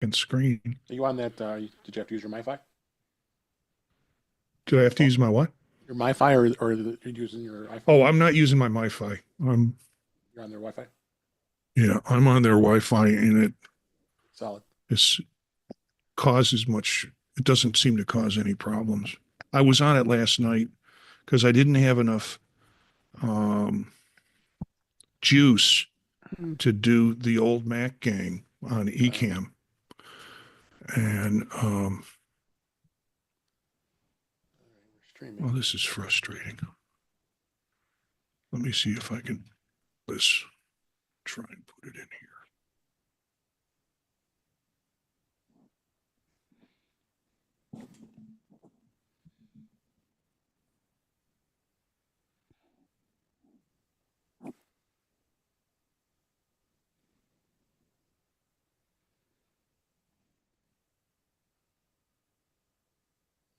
and screen. Are you on that? Did you have to use your MiFi? Do I have to Well, use my what? your MiFi or you're using your iPhone? Oh, I'm not using my MiFi. You're on their Wi-Fi? Yeah, I'm on their Wi-Fi, and Solid. is causes much. It doesn't seem to cause any problems. I was on it last night because I didn't have enough um, juice Mm. to do the old Mac gang on Ecamm, and We're streaming. well, this is frustrating. Let me see if I can let's try and put it in here.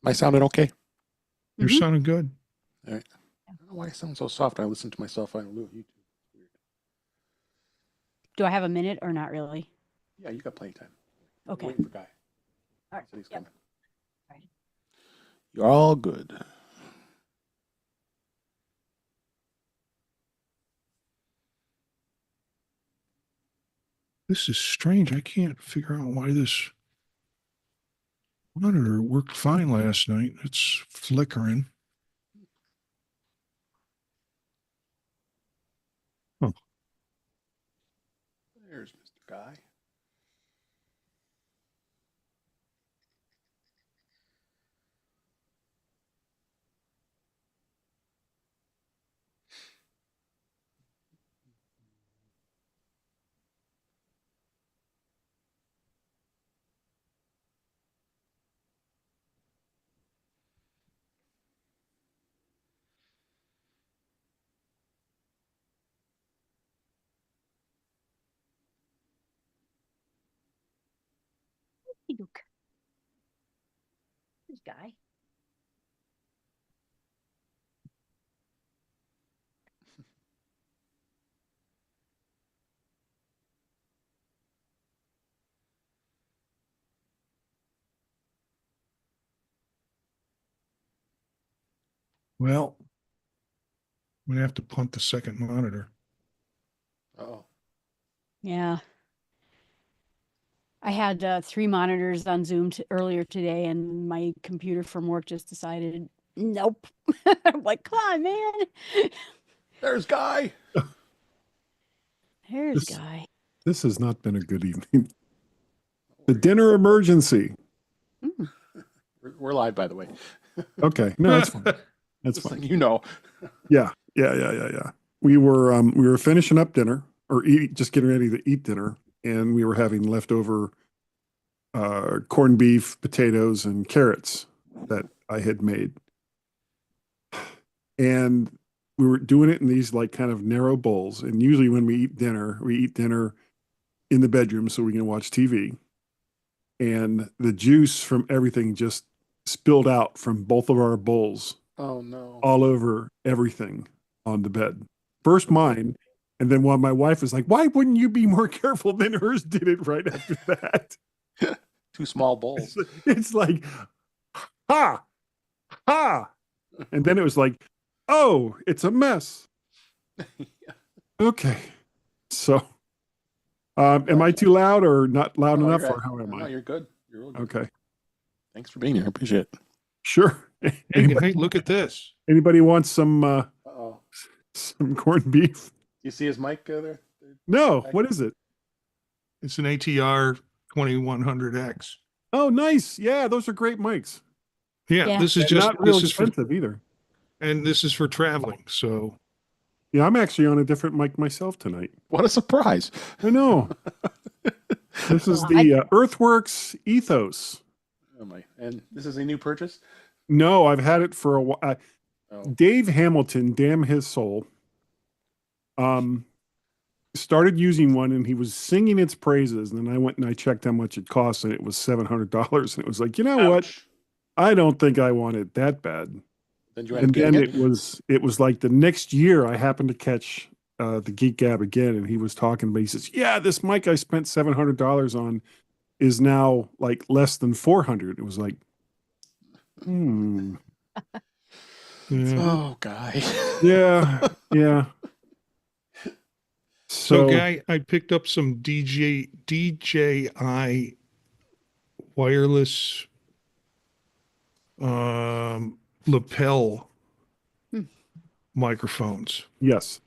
Am I sounding okay? You're Mhm. sounding good. All right. I don't know why I sound so soft. I listen to myself on YouTube. Do I have a minute or not really? Yeah, you got plenty of time. Okay. Waiting for Guy. All right. Said he's Yep. coming. All right. You're all good. This is strange. I can't figure out why this monitor worked fine last night. It's flickering. Oh, There's Mr. Guy. Hey, Luke. This guy. well, I'm gonna have to punt the second monitor. Uh-oh. Yeah. I had 3 monitors on Zoom earlier today, and my computer from work just decided, nope. I'm like, come on, man. There's Guy. There's This Guy. this has not been a good evening. The dinner emergency. Mm. We're live, by the way. Okay, no, that's fine. That's Just fine. like you know. Yeah. We were finishing up dinner or just getting ready to eat dinner, and we were having leftover corned beef, potatoes, and carrots that I had made. And we were doing it in these like kind of narrow bowls. And usually when we eat dinner in the bedroom so we can watch TV. And the juice from everything just spilled out from both of our bowls Oh no. all over everything on the bed. First mine, and then while my wife was like, "Why wouldn't you be more careful?" Then hers did it right after that. Two small bowls. It's like, ha, ha, and then it was like, oh, it's a mess. Okay, so, am I too loud or not loud No, enough, you're or how am no, I? you're good. You're real good. Okay, Thanks for being here. I appreciate it. sure. Hey, look at this. Anybody want some Uh-oh. some corned beef? You see his mic there? No, what is it? It's an ATR 2100X. Oh, nice. Yeah, those are great mics. Yeah, Yeah. this is And just not real this is for expensive either. and this is for traveling. So Yeah, I'm actually on a different mic myself tonight. What a surprise. I know. This is Well, the Earthworks Ethos. Oh my. And this is a new purchase? No, I've had it for a while. Oh. Dave Hamilton, damn his soul, started using one and he was singing its praises. And then I went and I checked how much it cost, and it was $700. And it was like, you know what? Ouch. I don't think I want it that bad. Then you end up And getting then it? it was like the next year I happened to catch the Geek Gab again, and he was talking, but he says, "Yeah, this mic I spent $700 on. is now like less than 400. It was like, Yeah. Oh, guy. yeah, yeah. So, So Guy, I picked up some DJI wireless lapel Hmm. microphones. yes,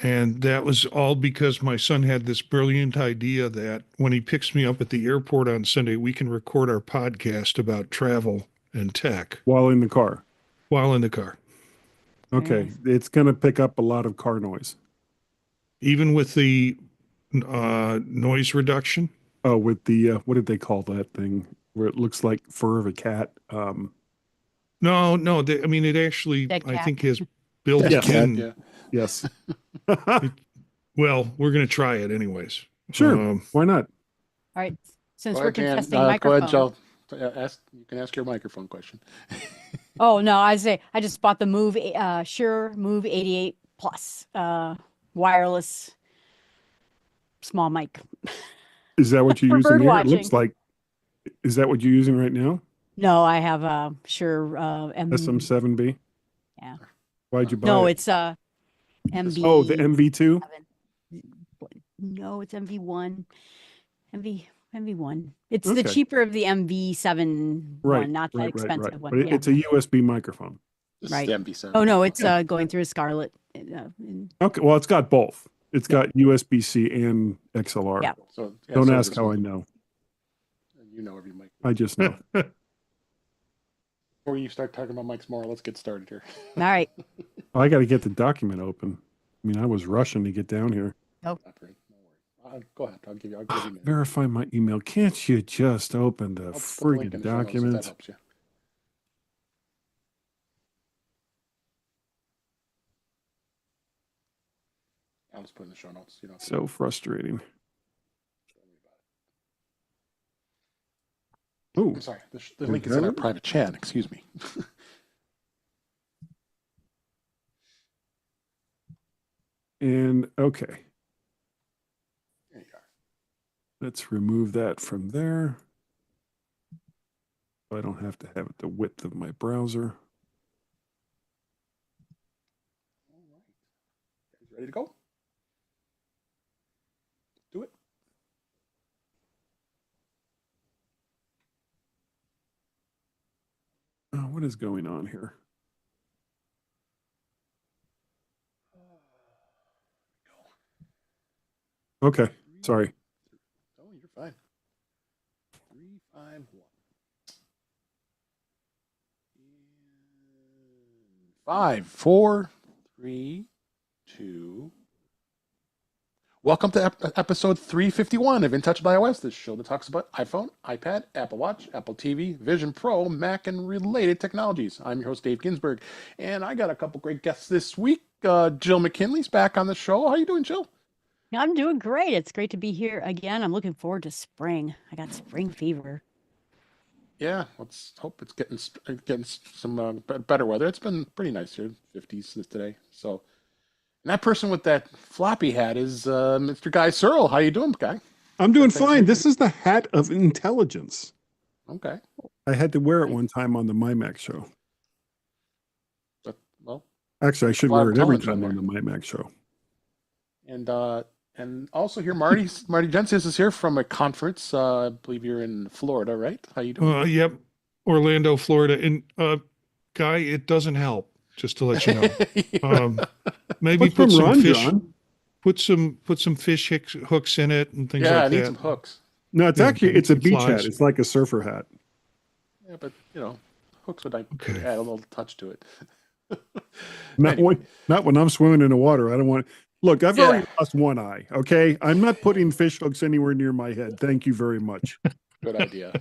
And that was all because my son had this brilliant idea that when he picks me up at the airport on Sunday, we can record our podcast about travel and tech while in the car. while in the car, Okay, Nice. it's going to pick up a lot of car noise. even with the noise reduction. Oh, with the what did they call that thing where it looks like fur of a cat? No, I mean, it actually, Dead I cat. think, has Dead Yes. cat, built-in. yeah. Yes. Well, we're going to try it anyways. Sure. Why not? All right. Since Go we're ahead, Jan. contesting Go microphone. ahead, Joe. Ask. You can ask your microphone question. Oh no, I just bought the Shure Move 88 Plus wireless small mic Is that what you're for using bird here? It watching. looks like. Is that what you're using right now? No, I have a Shure SM7B. Yeah. Why'd you buy No, it? it's MV. Oh, the MV2. No, it's MV1. MV1. It's the Okay. cheaper of the MV7 Right. one, not the Right. expensive Right. one. But Yeah. it's a USB microphone. This Right. is the MB7. Oh no, it's Yeah. going through a Scarlett. Okay. Well, it's got both. It's Yeah. got USB-C and XLR. Yeah. So, yeah, Don't so ask this how I one. know. You know every mic. I just know. Before you start talking about mics more, let's get started here. All right. I got to get the document open. I mean, I was rushing to get down here. Not very- no worries. Go ahead. I'll give you a minute. Verify my email. Can't you just open the I'll put the link friggin' in the show notes if that documents? helps you. I'll just put in the show notes. You know. So frustrating. Oh, I'm sorry. The link is in our private chat. Excuse me. and okay. There you are. Let's remove that from there. I don't have to have it the width of my browser. All right. You guys ready to go? Do it. What is going on here? Okay, sorry. Oh, you're fine. 351. 5, 4, 3, 2. Welcome to episode 351 of In Touch with iOS, this show that talks about iPhone, iPad, Apple Watch, Apple TV, Vision Pro, Mac, and related technologies. I'm your host, Dave Ginsburg, and I got a couple great guests this week. Jill McKinley's back on the show. How you doing, Jill? I'm doing great. It's great to be here again. I'm looking forward to spring. I got spring fever. Yeah, let's hope it's getting some better weather. It's been pretty nice here, 50s today. So, and that person with that floppy hat is Mr. Guy Searle. How you doing, Guy? I'm doing Thanks, fine. Nick. This is the hat of intelligence. Okay. I had to wear it one time on the MyMac show. But, well, Actually, I should A lot wear of it every intelligence time on on the MyMac show. and also here, Marty Jensis is here from a conference. I believe you're in Florida, right? How you doing? Yep, Orlando, Florida. And Guy, it doesn't help. Just to let you know, maybe What's from put some Ron, fish, John? put some fish hooks in it and things Yeah, I like need that. some hooks. No, it's Yeah, actually maybe it's a some beach flies. hat. It's like a surfer hat. Yeah, but hooks would Okay. add a little touch to it. Not Anyway. when I'm swimming in the water. I don't want. Look, I've Yeah. already lost one eye. Okay, I'm not putting fish hooks anywhere near my head. Thank you very much. Good idea.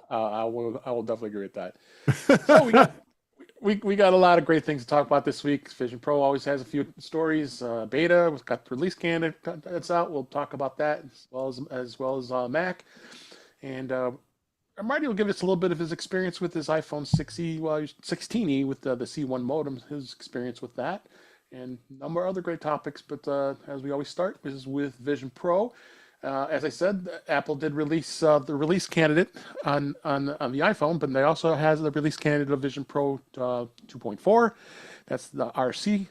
I will definitely agree with that. So we got a lot of great things to talk about this week. Vision Pro always has a few stories. Beta, we've got the release candidates out. We'll talk about that as well as Mac. And Marty will give us a little bit of his experience with his iPhone 16e with the C1 modem, his experience with that, and a number of other great topics. But as we always start, this is with Vision Pro. As I said, Apple did release the release candidate on the iPhone, but they also has the release candidate of Vision Pro 2.4. That's the RC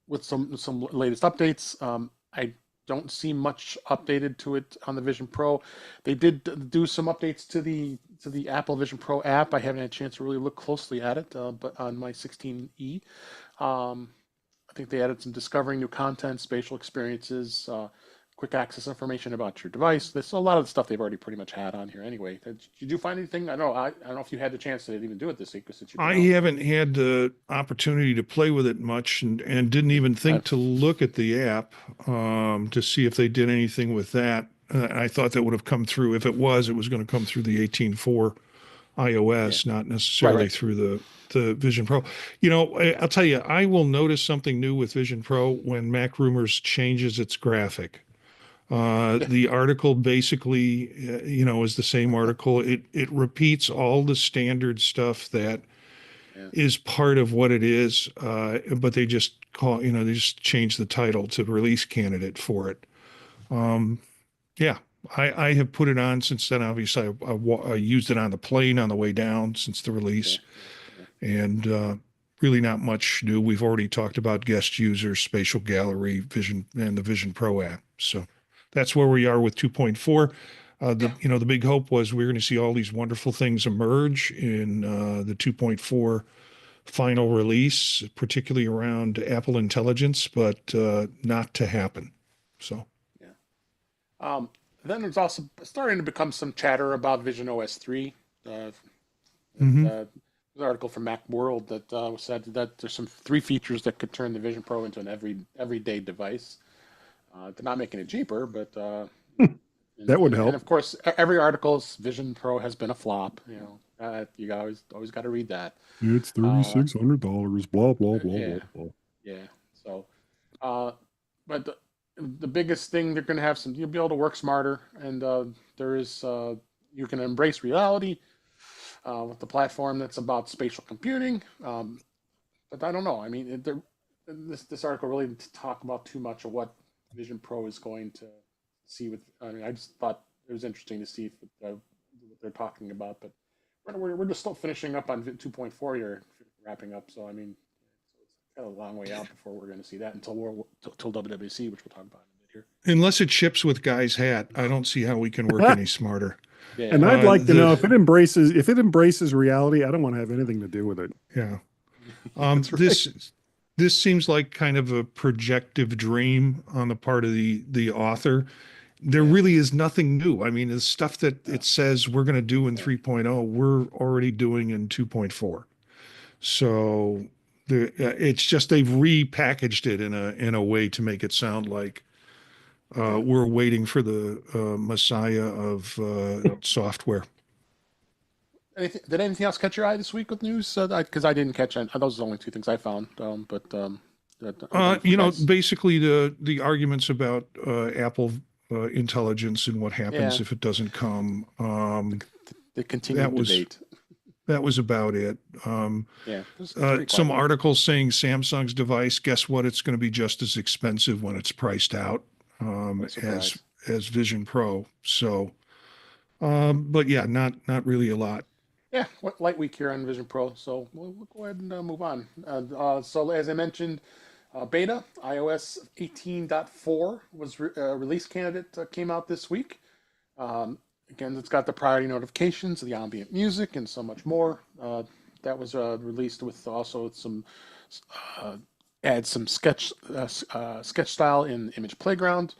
with some latest updates. I don't see much updated to it on the Vision Pro. They did do some updates to the Apple Vision Pro app. I haven't had a chance to really look closely at it, but on my 16E, I think they added some discovering new content, spatial experiences, quick access information about your device. There's a lot of the stuff they've already pretty much had on here anyway. Did you find anything? I don't know if you had the chance to even do it this week since you've been I out. haven't had the opportunity to play with it much and didn't even think to look at the app to see if they did anything with that. I thought that would have come through. If it was going to come through the 18.4 iOS, not necessarily Right. through the Vision Pro. You know, I'll tell you, I will notice something new with Vision Pro when Mac Rumors changes its graphic. The article basically, is the same article. It repeats all the standard stuff that is part of what it is, but they just they just change the title to release candidate for it. Yeah, I have put it on since then. Obviously, I used it on the plane on the way down since the release, and really not much new. We've already talked about guest users, spatial gallery, Vision, and the Vision Pro app. So that's where we are with 2.4. The big hope was we were going to see all these wonderful things emerge in the 2.4 final release, particularly around Apple Intelligence, but not to happen. So. Then there's also starting to become some chatter about Vision OS 3. There's an article from Macworld that said that there's some 3 features that could turn the Vision Pro into an everyday device. They're not making it cheaper, but that would help. And of course, every article's Vision Pro has been a flop. You always got to read that. It's $3,600. Blah blah blah Yeah. blah blah. Yeah. So, but the biggest thing they're going to have you'll be able to work smarter, and there is you can embrace reality with the platform that's about spatial computing. But I don't know. I mean, this article really didn't talk about too much of what Vision Pro is going to see with. I mean, I just thought it was interesting to see what they're talking about. But we're just still finishing up on 2.4 here, wrapping up. So I mean, it's got a long way out before we're going to see that until WWDC, which we'll talk about in a bit here. Unless it ships with Guy's hat, I don't see how we can work any smarter. Yeah. And I'd like to know if it embraces reality. I don't want to have anything to do with it. Yeah. That's right. This seems like kind of a projective dream on the part of the author. There really is nothing new. I mean, the stuff that it says we're going to do in 3.0, we're already doing in 2.4. So it's just they've repackaged it in a way to make it sound like we're waiting for the messiah of software. Did anything else catch your eye this week with news? Because I didn't catch any. Those are the only 2 things I found. Basically the arguments about Apple Intelligence and what happens if it doesn't come. The continued debate. That was about it. Some articles saying Samsung's device, guess what? It's going to be just as expensive when it's priced out as Vision Pro. So, but yeah, not really a lot. Yeah, light week here on Vision Pro. So we'll go ahead and move on. So as I mentioned, beta iOS 18.4 was release candidate came out this week. Again, it's got the priority notifications, the ambient music, and so much more. That was released with also some add some sketch style in Image Playground,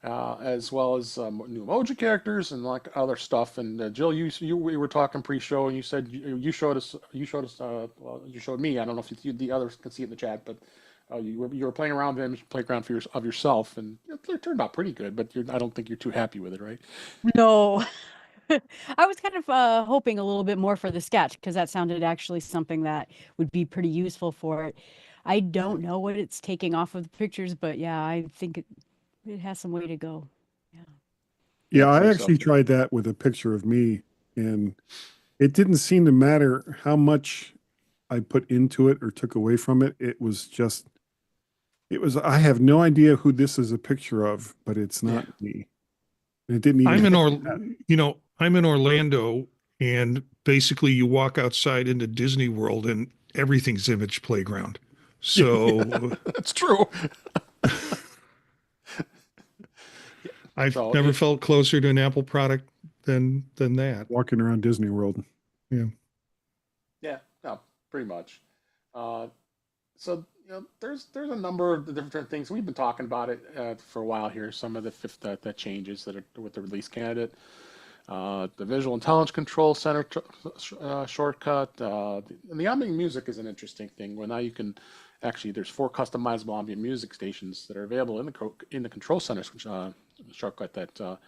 as well as new emoji characters and like other stuff. And Jill, we were talking pre-show, and you said you showed us. Well, you showed me. I don't know if the others can see it in the chat, but you were playing around with Image Playground of yourself, and it turned out pretty good. But I don't think you're too happy with it, right? No. I was kind of hoping a little bit more for the sketch because that sounded actually something that would be pretty useful for it. I don't know what it's taking off of the pictures, but yeah, I think it has some way to go. Yeah, I actually tried that with a picture of me, and it didn't seem to matter how much I put into it or took away from it. It was just It was, I have no idea who this is a picture of, but it's Yeah. not me. It didn't even I'm in have that. I'm in Orlando, and basically you walk outside into Disney World and everything's Image Playground. So That's true. I've So never felt closer to an Apple product than that. Walking around Disney World. Yeah. yeah, no, pretty much. Uh, so there's a number of different things we've been talking about it for a while here. Some of the changes that are with the release candidate, the Visual Intelligence Control Center shortcut, and the ambient music is an interesting thing. Well, now you can actually there's 4 customizable ambient music stations that are available in the control center shortcut. That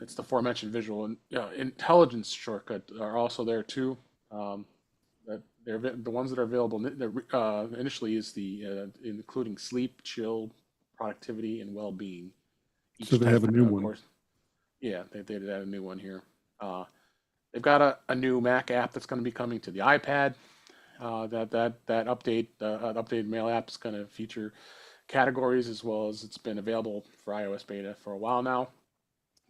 it's the aforementioned Visual Intelligence shortcut are also there too. That they're the ones that are available initially is the including sleep, chill, productivity, and well-being. So they have a new one. Course, yeah, they added a new one here. They've got a new Mac app that's going to be coming to the iPad. That updated Mail app is going to feature categories as well as it's been available for iOS beta for a while now,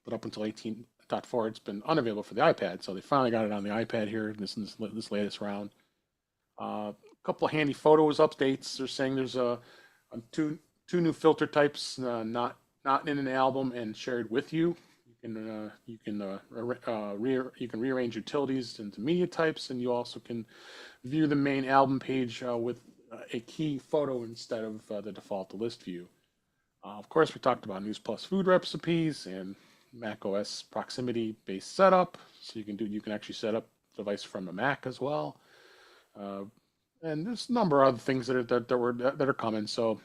but up until 18.4 it's been unavailable for the iPad. So they finally got it on the iPad here this latest round. A couple of handy photos updates. They're saying there's two new filter types, not in an album and shared with you. You can rearrange utilities into media types, and you also can view the main album page with a key photo instead of the default list view. Of course, we talked about News Plus food recipes and Mac OS proximity based setup, so you can actually set up the device from a Mac as well. And there's a number of other things that are coming. So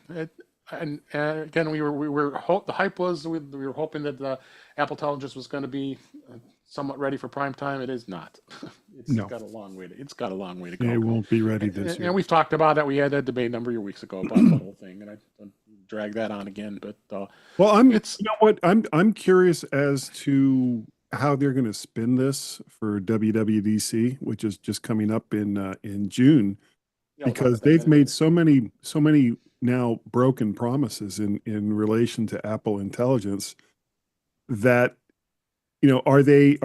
again, the hype was we were hoping that the Apple Intelligence was going to be somewhat ready for prime time. It is not. It's got a long way to go. It won't be ready this year. And we've talked about that. We had that debate a number of weeks ago about the whole thing, and I don't drag that on again. But well, you know what? I'm curious as to how they're going to spin this for WWDC, which is just coming up in June, because they've made so many now broken promises in relation to Apple Intelligence that, are they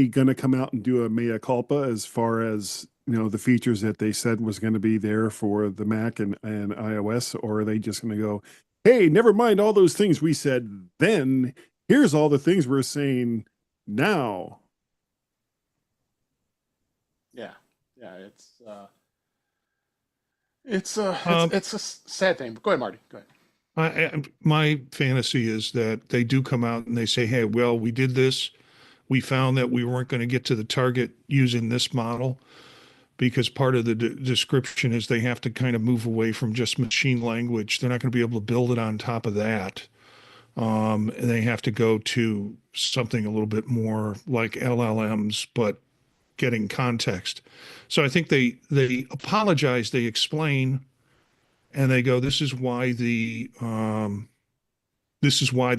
going to come out and do a mea culpa as far as, the features that they said was going to be there for the Mac and iOS, or are they just going to go, hey, never mind all those things we said then, here's all the things we're saying now? Yeah, it's a sad thing. But go ahead, Marty. Go ahead. My fantasy is that they do come out and they say, hey, well, we did this. We found that we weren't going to get to the target using this model, because part of the description is they have to kind of move away from just machine language. They're not going to be able to build it on top of that. And they have to go to something a little bit more like LLMs, but getting context. So I think they apologize, they explain, and they go, this is why the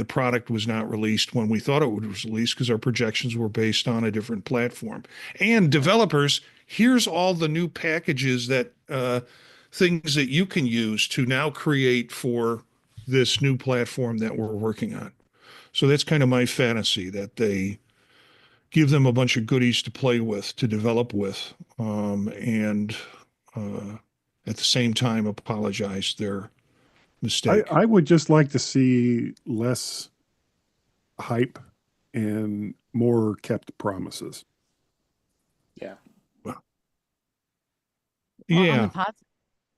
product was not released when we thought it was released, because our projections were based on a different platform. And developers, here's all the new packages that things that you can use to now create for this new platform that we're working on. So that's kind of my fantasy, that they give them a bunch of goodies to play with, to develop with, and at the same time apologize their mistake. I would just like to see less hype and more kept promises. Yeah. Well, Well,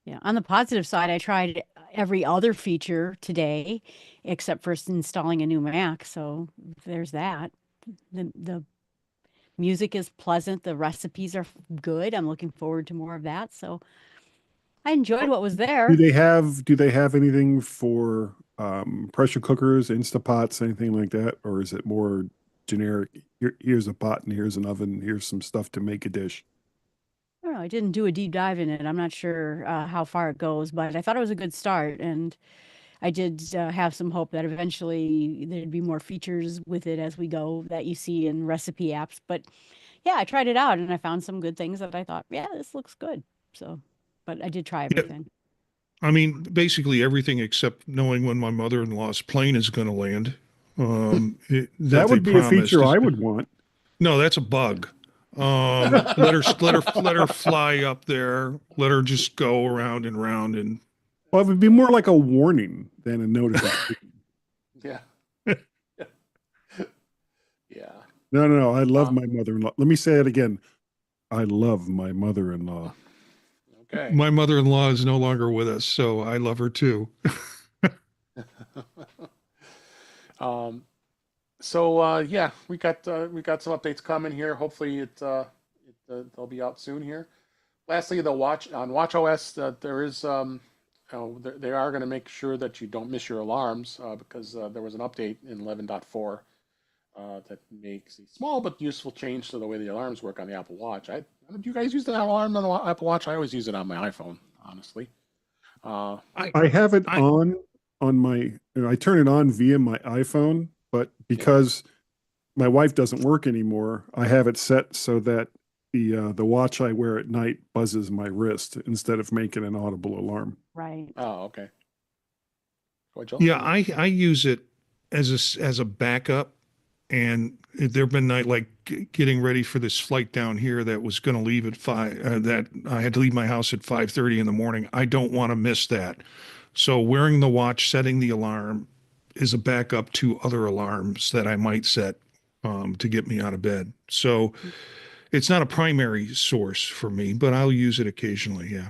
yeah. On the positive side, I tried every other feature today, except for installing a new Mac. So there's that. The music is pleasant. The recipes are good. I'm looking forward to more of that. So I enjoyed what was there. Do they have anything for pressure cookers, Instapots, anything like that? Or is it more generic? Here's a pot and here's an oven, here's some stuff to make a dish? I don't know. I didn't do a deep dive in it. I'm not sure how far it goes, but I thought it was a good start. And I did have some hope that eventually there'd be more features with it as we go that you see in recipe apps. But yeah, I tried it out and I found some good things that I thought, yeah, this looks good. So, but I did try everything. I mean, basically everything except knowing when my mother-in-law's plane is going to land. That That they would be a promised feature is I would want. no, that's a bug. Let her fly up there. Let her just go around and around and Well, it would be more like a warning than a notification. Yeah. Yeah. No, no, no. I love Uh, my mother-in-law. Let me say it again. I love my mother-in-law. okay. my mother-in-law is no longer with us, so I love her too. um, so yeah, we got some updates coming here. Hopefully they'll be out soon here. Lastly, the watch on WatchOS, there is they are going to make sure that you don't miss your alarms because there was an update in 11.4 that makes a small but useful change to the way the alarms work on the Apple Watch. Do you guys use the alarm on the Apple Watch? I always use it on my iPhone, honestly. Uh, I, I have it I, on my, I turn it on via my iPhone, but yeah. because my wife doesn't work anymore, I have it set so that the watch I wear at night buzzes my wrist instead of making an audible alarm. Right. Oh, okay. Go ahead, Joel. yeah, I use it as a backup, and there've been night like getting ready for this flight down here that was going to leave at 5 that I had to leave my house at 5:30 in the morning. I don't want to miss that. So wearing the watch, setting the alarm is a backup to other alarms that I might set to get me out of bed. So it's not a primary source for me, but I'll use it occasionally. Yeah.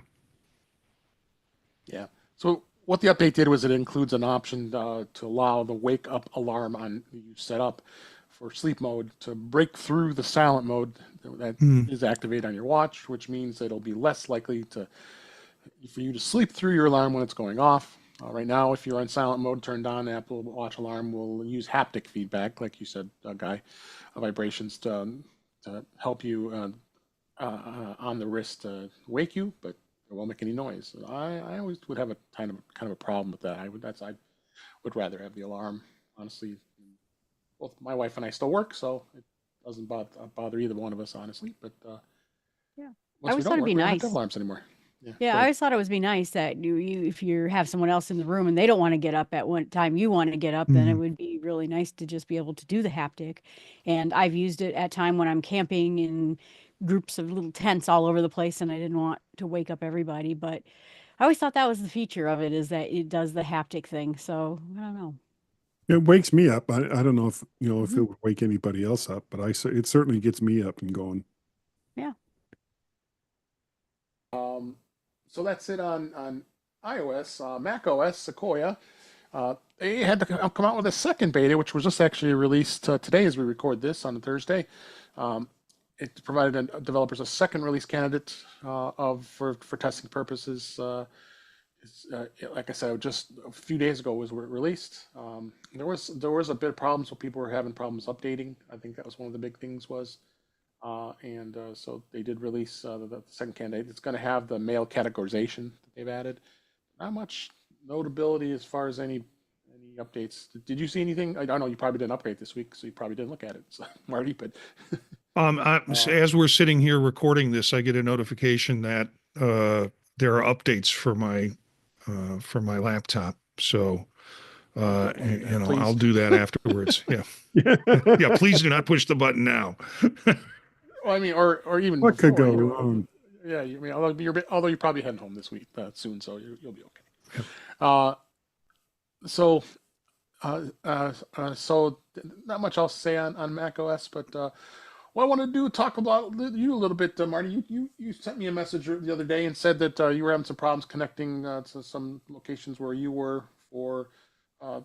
Yeah. So what the update did was it includes an option to allow the wake up alarm on you set up for sleep mode to break through the silent mode that Mm. is activated on your watch, which means that it'll be less likely for you to sleep through your alarm when it's going off. Right now, if you're on silent mode turned on, Apple Watch alarm will use haptic feedback, like you said, Guy, vibrations to help you on the wrist to wake you, but it won't make any noise. I always would have a kind of a problem with that. I would rather have the alarm. Honestly, both my wife and I still work, so it doesn't bother either one of us, honestly. But Yeah. I once we always thought don't it'd work, be we don't have to have nice. alarms anymore. Yeah, Yeah, go I ahead. always thought it would be nice that you if you have someone else in the room and they don't want to get up at one time you want to get up, then it Mm. would be really nice to just be able to do the haptic. And I've used it at time when I'm camping in groups of little tents all over the place and I didn't want to wake up everybody, but I always thought that was the feature of it is that it does the haptic thing. So, I don't know. It wakes me up. I don't know if, if it Mhm. would wake anybody else up, but it certainly gets me up and going. Yeah. Um, so that's it on iOS. Mac OS, Sequoia. They had to come out with a second beta, which was just actually released today as we record this on a Thursday. Um, it provided developers a second release candidate for testing purposes. Like I said, just a few days ago was released. There was a bit of problems, so people were having problems updating. I think that was one of the big things was, and so they did release the second candidate. It's going to have the mail categorization that they've added. Not much notability as far as any updates. Did you see anything? I don't know. You probably didn't upgrade this week, so you probably didn't look at it, so, Marty. But uh, As we're sitting here recording this, I get a notification that there are updates for my laptop. So okay, well, I'll please. do that afterwards. Yeah. Yeah, please do not push the button now. Well, I mean, or even What could before, go wrong? yeah. I mean, although you're probably heading home this week soon, so you'll be okay. Uh, so not much else to say on Mac OS, but what I want to do talk about you a little bit, Marty. You sent me a message the other day and said that you were having some problems connecting to some locations where you were for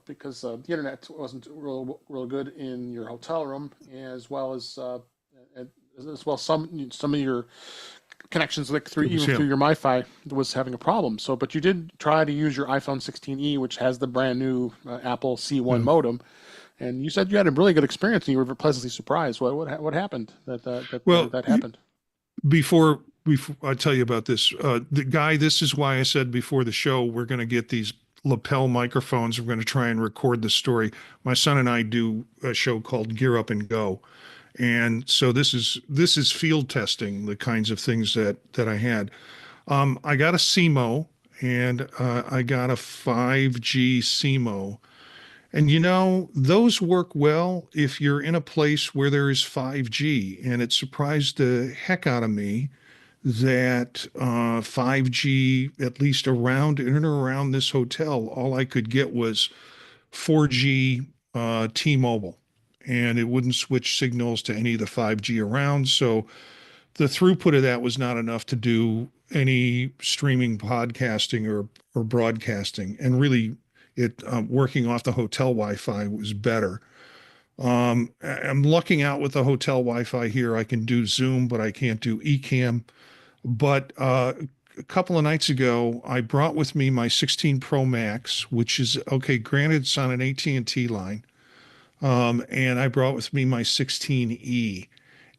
because the internet wasn't real good in your hotel room, as well some of your connections like through even Yeah. through your MiFi was having a problem. So, but you did try to use your iPhone 16e, which has the brand new Apple C1 Yeah. modem, and you said you had a really good experience and you were pleasantly surprised. What happened Well, that happened? before I tell you about this, the guy, this is why I said before the show, we're going to get these lapel microphones. We're going to try and record the story. My son and I do a show called Gear Up and Go. And so this is field testing the kinds of things that I had. I got a CMO and I got a 5G CMO. And those work well if you're in a place where there is 5G. And it surprised the heck out of me that 5G, at least around in and around this hotel, all I could get was 4G T-Mobile, and it wouldn't switch signals to any of the 5G around. So the throughput of that was not enough to do any streaming podcasting or broadcasting. And really, it working off the hotel Wi-Fi was better. I'm lucking out with the hotel Wi-Fi here. I can do Zoom, but I can't do Ecamm. But a couple of nights ago, I brought with me my 16 Pro Max, which is okay. Granted, it's on an AT&T line, and I brought with me my 16E.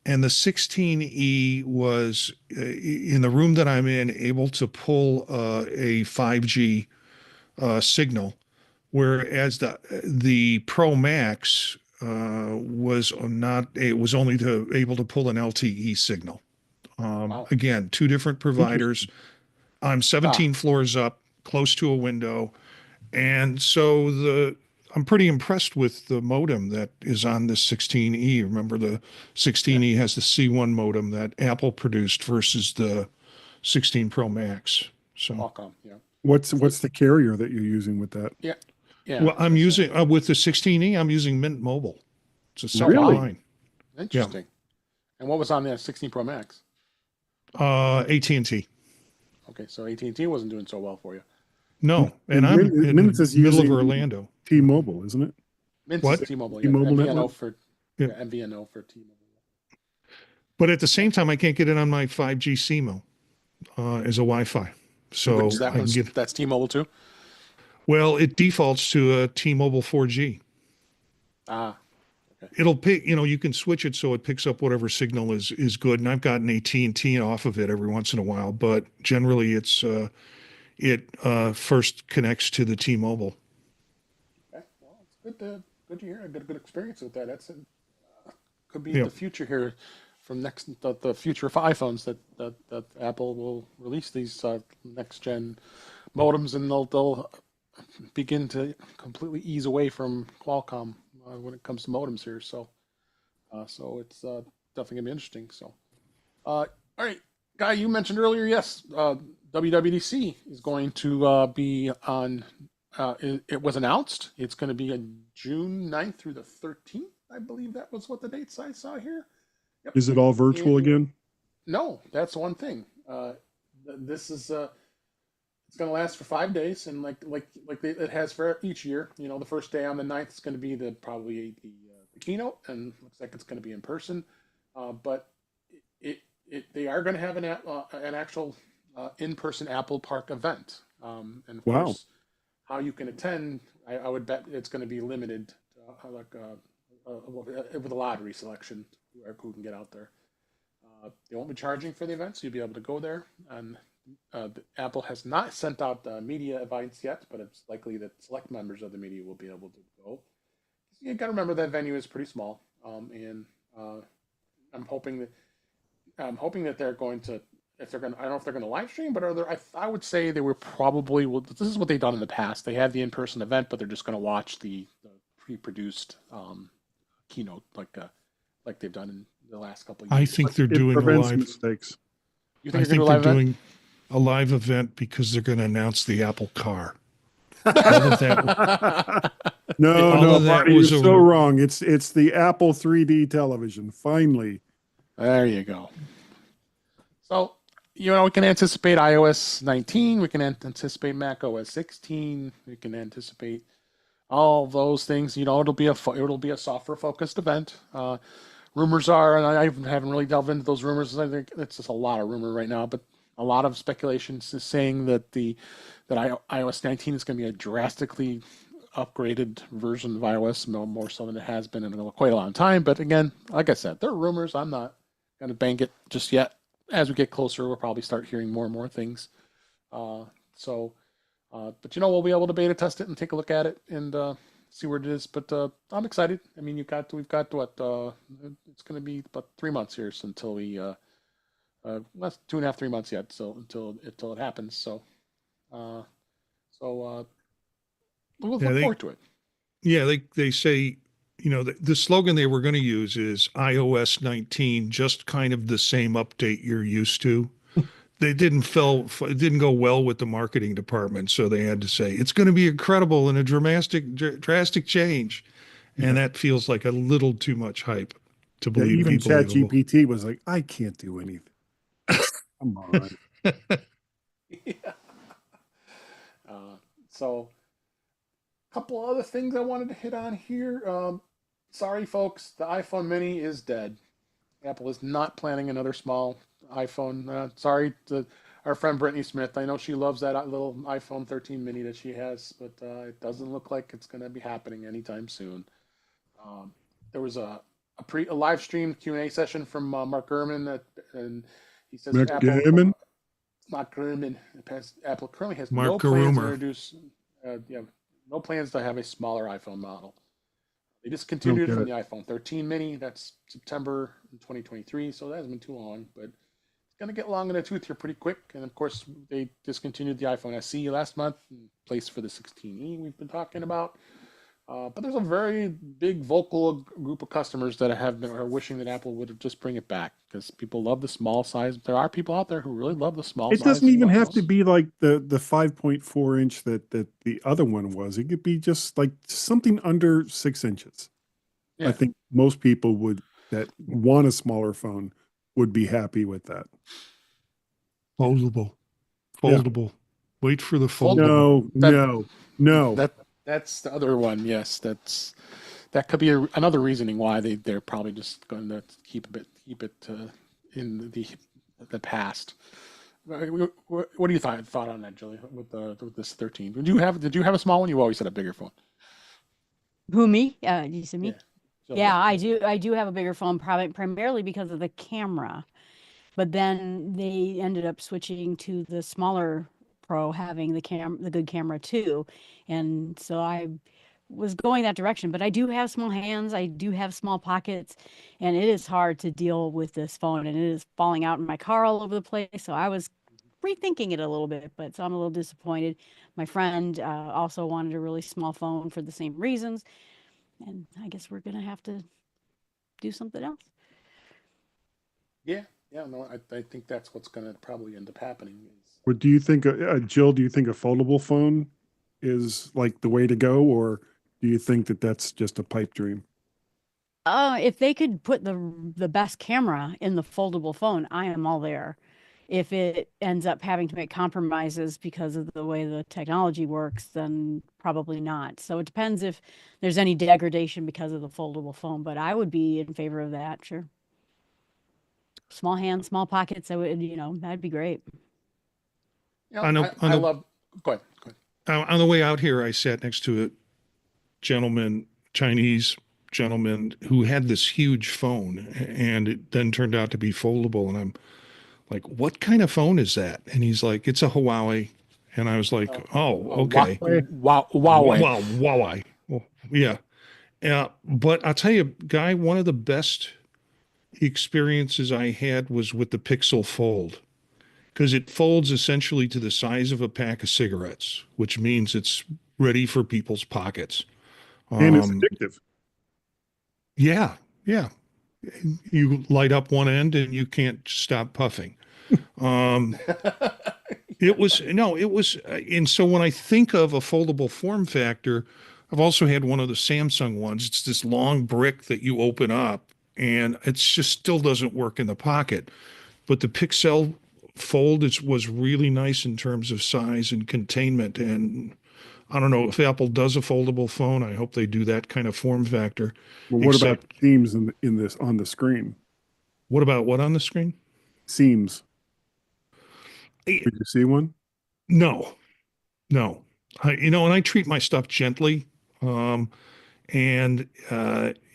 And the 16E was in the room that I'm in, able to pull a 5G signal, whereas the Pro Max was not. It was only able to pull an LTE signal. Wow. Again, two different providers. I'm 17 floors up, close to a window, and so I'm pretty impressed with the modem that is on this 16E. Remember, the 16E has the C1 modem that Apple produced versus the 16 Pro Max. So, Qualcomm, yeah. What's the carrier that you're using with that? Yeah. Yeah. well, I'm using with the 16E. I'm using Mint Mobile. It's a separate Really? line. Interesting. And what was on that 16 Pro Max? AT&T. Okay, so AT&T wasn't doing so well for you. No, and I'm in Mint the is middle of using Orlando. T-Mobile, isn't it? Mint's What? T-Mobile, T-Mobile MVNO network? for Yeah. MVNO for T-Mobile. But at the same time, I can't get it on my 5G CMO as a Wi-Fi. So Which I can get. that's T-Mobile too? Well, it defaults to a T-Mobile 4G. Ah, It'll pick. You can switch it so it picks up whatever signal is good. And I've gotten AT&T off of it every once in a while, but generally it first connects to the T-Mobile. okay. Well, it's good to hear. I got a good experience with that. That's could be Yeah. the future here from the future of iPhones that Apple will release these next gen modems, and they'll begin to completely ease away from Qualcomm when it comes to modems here. So it's definitely gonna be interesting. So all right, Guy, you mentioned earlier, yes, WWDC is going to be on. It was announced. It's going to be on June 9th through the 13th. I believe that was what the dates I saw here. Yep. Is it all virtual And- again? No, that's one thing. This is it's going to last for 5 days, and like it has for each year. The first day on the 9th is going to be probably the keynote, and looks like it's going to be in person. But they are going to have an actual in-person Apple Park event, and of Wow. course, how you can attend, I would bet it's going to be limited, with a lottery selection who can get out there. They won't be charging for the event, so you'll be able to go there. And Apple has not sent out media invites yet, but it's likely that select members of the media will be able to go. You got to remember that venue is pretty small, and I'm hoping that they're going to. If they're going, I don't know if they're going to live stream, but I would say they were probably. Well, this is what they've done in the past. They had the in-person event, but they're just going to watch the pre-produced keynote, like they've done in the last couple of years. I think they're It doing a prevents live. mistakes. You I think they're think going to they're live event? doing a live event because they're going to announce the Apple Car. All of that, No, All no, of that Marty, you're was so wrong. It's the Apple 3D television. Finally. There you go. So, we can anticipate iOS 19. We can anticipate Mac OS 16. We can anticipate all those things. It'll be a software focused event. Rumors are, and I haven't really delved into those rumors. I think it's just a lot of rumor right now, but a lot of speculation is saying that iOS 19 is going to be a drastically upgraded version of iOS, more so than it has been in quite a long time. But again, like I said, they're rumors. I'm not going to bank it just yet. As we get closer, we'll probably start hearing more and more things. But we'll be able to beta test it and take a look at it and see where it is. But I'm excited. I mean, we've got what? It's going to be about 3 months here until we, less 2.5, 3 months yet. So until it happens. So So we'll Yeah, look forward to it. they say, the slogan they were going to use is iOS 19, just kind of the same update you're used to. They didn't feel it didn't go well with the marketing department, so they had to say it's going to be incredible and a drastic change, and that feels like a little too much hype to Yeah, even be believable. ChatGPT was like, I can't do anything. Come on. Yeah. So a couple other things I wanted to hit on here. Sorry, folks, the iPhone Mini is dead. Apple is not planning another small iPhone. Sorry to our friend Brittany Smith. I know she loves that little iPhone 13 mini that she has, but it doesn't look like it's going to be happening anytime soon. There was a live stream Q&A session from Mark Gurman, and he says Mark Apple. Gurman? Mark Gurman. Apple currently has Mark no plans to Gurman. introduce. No plans to have a smaller iPhone model. They Don't discontinued get from it. the iPhone 13 mini. That's September 2023, so that hasn't been too long, but it's going to get long in the tooth here pretty quick. And of course, they discontinued the iPhone SE last month in place for the 16e we've been talking about. But there's a very big vocal group of customers that are wishing that Apple would just bring it back because people love the small size. There are people out there who really love the small It size. doesn't even have to phones. be like the 5.4 inch that the other one was. It could be just like something under 6 inches. I Yeah. think most people that want a smaller phone would be happy with that. Foldable. Yeah. Foldable. Wait for the Fold- foldable. No. That's the other one. Yes, that could be another reasoning why they're probably just going to keep it in the past. What do you thought on that, Julie? With this 13, did you have a small one? You always had a bigger phone. Who, me? You said me? Yeah. Julie. Yeah, I do have a bigger phone, probably primarily because of the camera. But then they ended up switching to the smaller Pro, having the good camera too. And so I was going that direction. But I do have small hands, I do have small pockets, and it is hard to deal with this phone, and it is falling out in my car all over the place. So I was rethinking it a little bit, but so I'm a little disappointed. My friend also wanted a really small phone for the same reasons, and I guess we're gonna have to do something else. Yeah. No, I think that's what's going to probably end up happening. What do you think, Jill? Do you think a foldable phone is like the way to go, or do you think that that's just a pipe dream? If they could put the best camera in the foldable phone, I am all there. If it ends up having to make compromises because of the way the technology works, then probably not. So it depends if there's any degradation because of the foldable phone, but I would be in favor of that, sure. Small hands, small pockets, I would, that'd be great. On a- I love. Go ahead. On the way out here, I sat next to a gentleman, Chinese gentleman, who had this huge phone, and it then turned out to be foldable. And I'm like, "What kind of phone is that?" And he's like, "It's a Huawei." And I was like, "Oh, okay." Wow. Wow, Huawei. Well, yeah. But I'll tell you, Guy, one of the best experiences I had was with the Pixel Fold, because it folds essentially to the size of a pack of cigarettes, which means it's ready for people's pockets. And it's addictive. Yeah, yeah. You light up one end and you can't stop puffing. Um, and so when I think of a foldable form factor, I've also had one of the Samsung ones. It's this long brick that you open up, and it just still doesn't work in the pocket. But the Pixel Fold was really nice in terms of size and containment. And I don't know if Apple does a foldable phone. I hope they do that kind of form factor. Well, what about Except, seams in this on the screen? what about what on the screen? Seams. Eh, Did you see one? No, no. And I treat my stuff gently. Um, and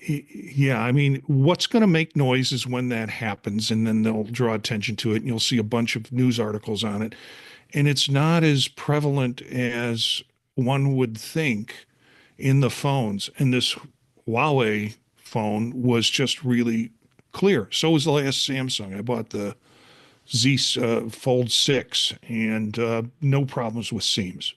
yeah, I mean, what's going to make noise is when that happens, and then they'll draw attention to it, and you'll see a bunch of news articles on it. And it's not as prevalent as one would think in the phones. And this Huawei phone was just really clear. So was the last Samsung. I bought the Fold 6, and no problems with seams.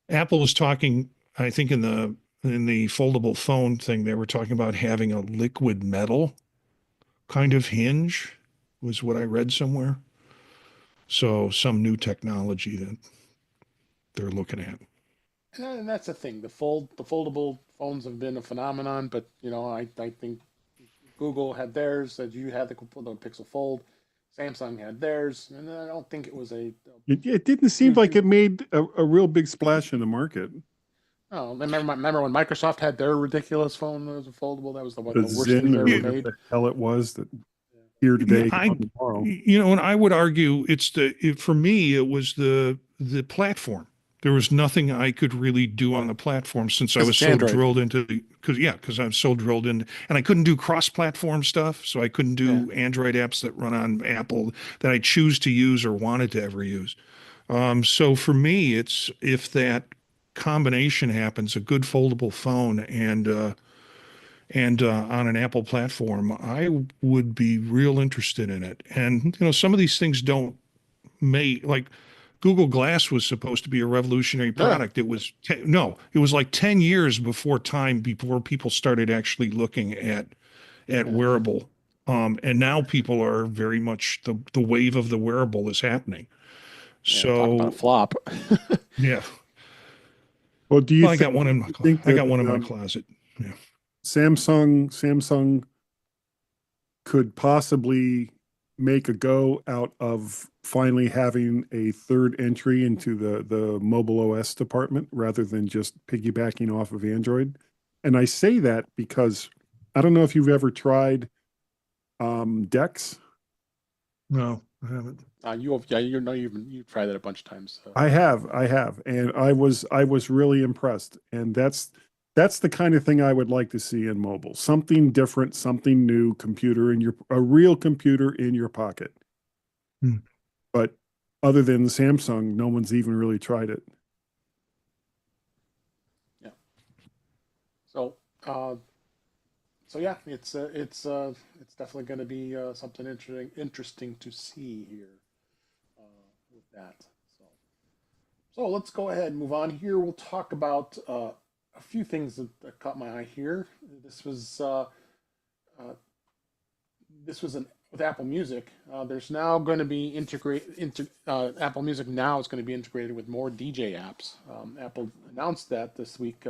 Apple was talking, I think in the foldable phone thing, they were talking about having a liquid metal kind of hinge, was what I read somewhere. So some new technology that they're looking at. And that's the thing. The foldable phones have been a phenomenon, but I think Google had theirs, that you had the Pixel Fold. Samsung had theirs, and I don't think it was a It didn't seem huge. like it made a real big splash in the market. Oh, remember when Microsoft had their ridiculous phone that was a foldable? That was the The worst thing Zen they or ever whatever made. the hell it was that here Yeah, today, gone tomorrow. and I would argue for me, it was the platform. There was nothing I could really do on the platform since I 'Cause was it's so Android. drilled into because I'm so drilled in, and I couldn't do cross-platform stuff, so I couldn't do Android apps that run on Apple that I choose to use or wanted to ever use. So for me, it's if that combination happens, a good foldable phone and on an Apple platform, I would be real interested in it. And some of these things don't make like Google Glass was supposed to be a revolutionary product. It was no, it was like 10 years before people started actually looking at wearable. And now people are very much the wave of the wearable is happening. Talk about a So flop. yeah. Well, do you Well, I got one in think I that got one in my closet. Yeah. Samsung could possibly make a go out of finally having a third entry into the mobile OS department rather than just piggybacking off of Android? And I say that because I don't know if you've ever tried Dex. No, I haven't. You've tried that a bunch of times. So. I have, and I was really impressed. And that's the kind of thing I would like to see in mobile. Something different, something new, a real computer in your pocket. Hmm. But other than Samsung, no one's even really tried it. Yeah. So, yeah, it's definitely going to be something interesting to see here with that. So let's go ahead and move on here. We'll talk about a few things that caught my eye here. This was with Apple Music. There's now going to be Apple Music now is going to be integrated with more DJ apps. Apple announced that this week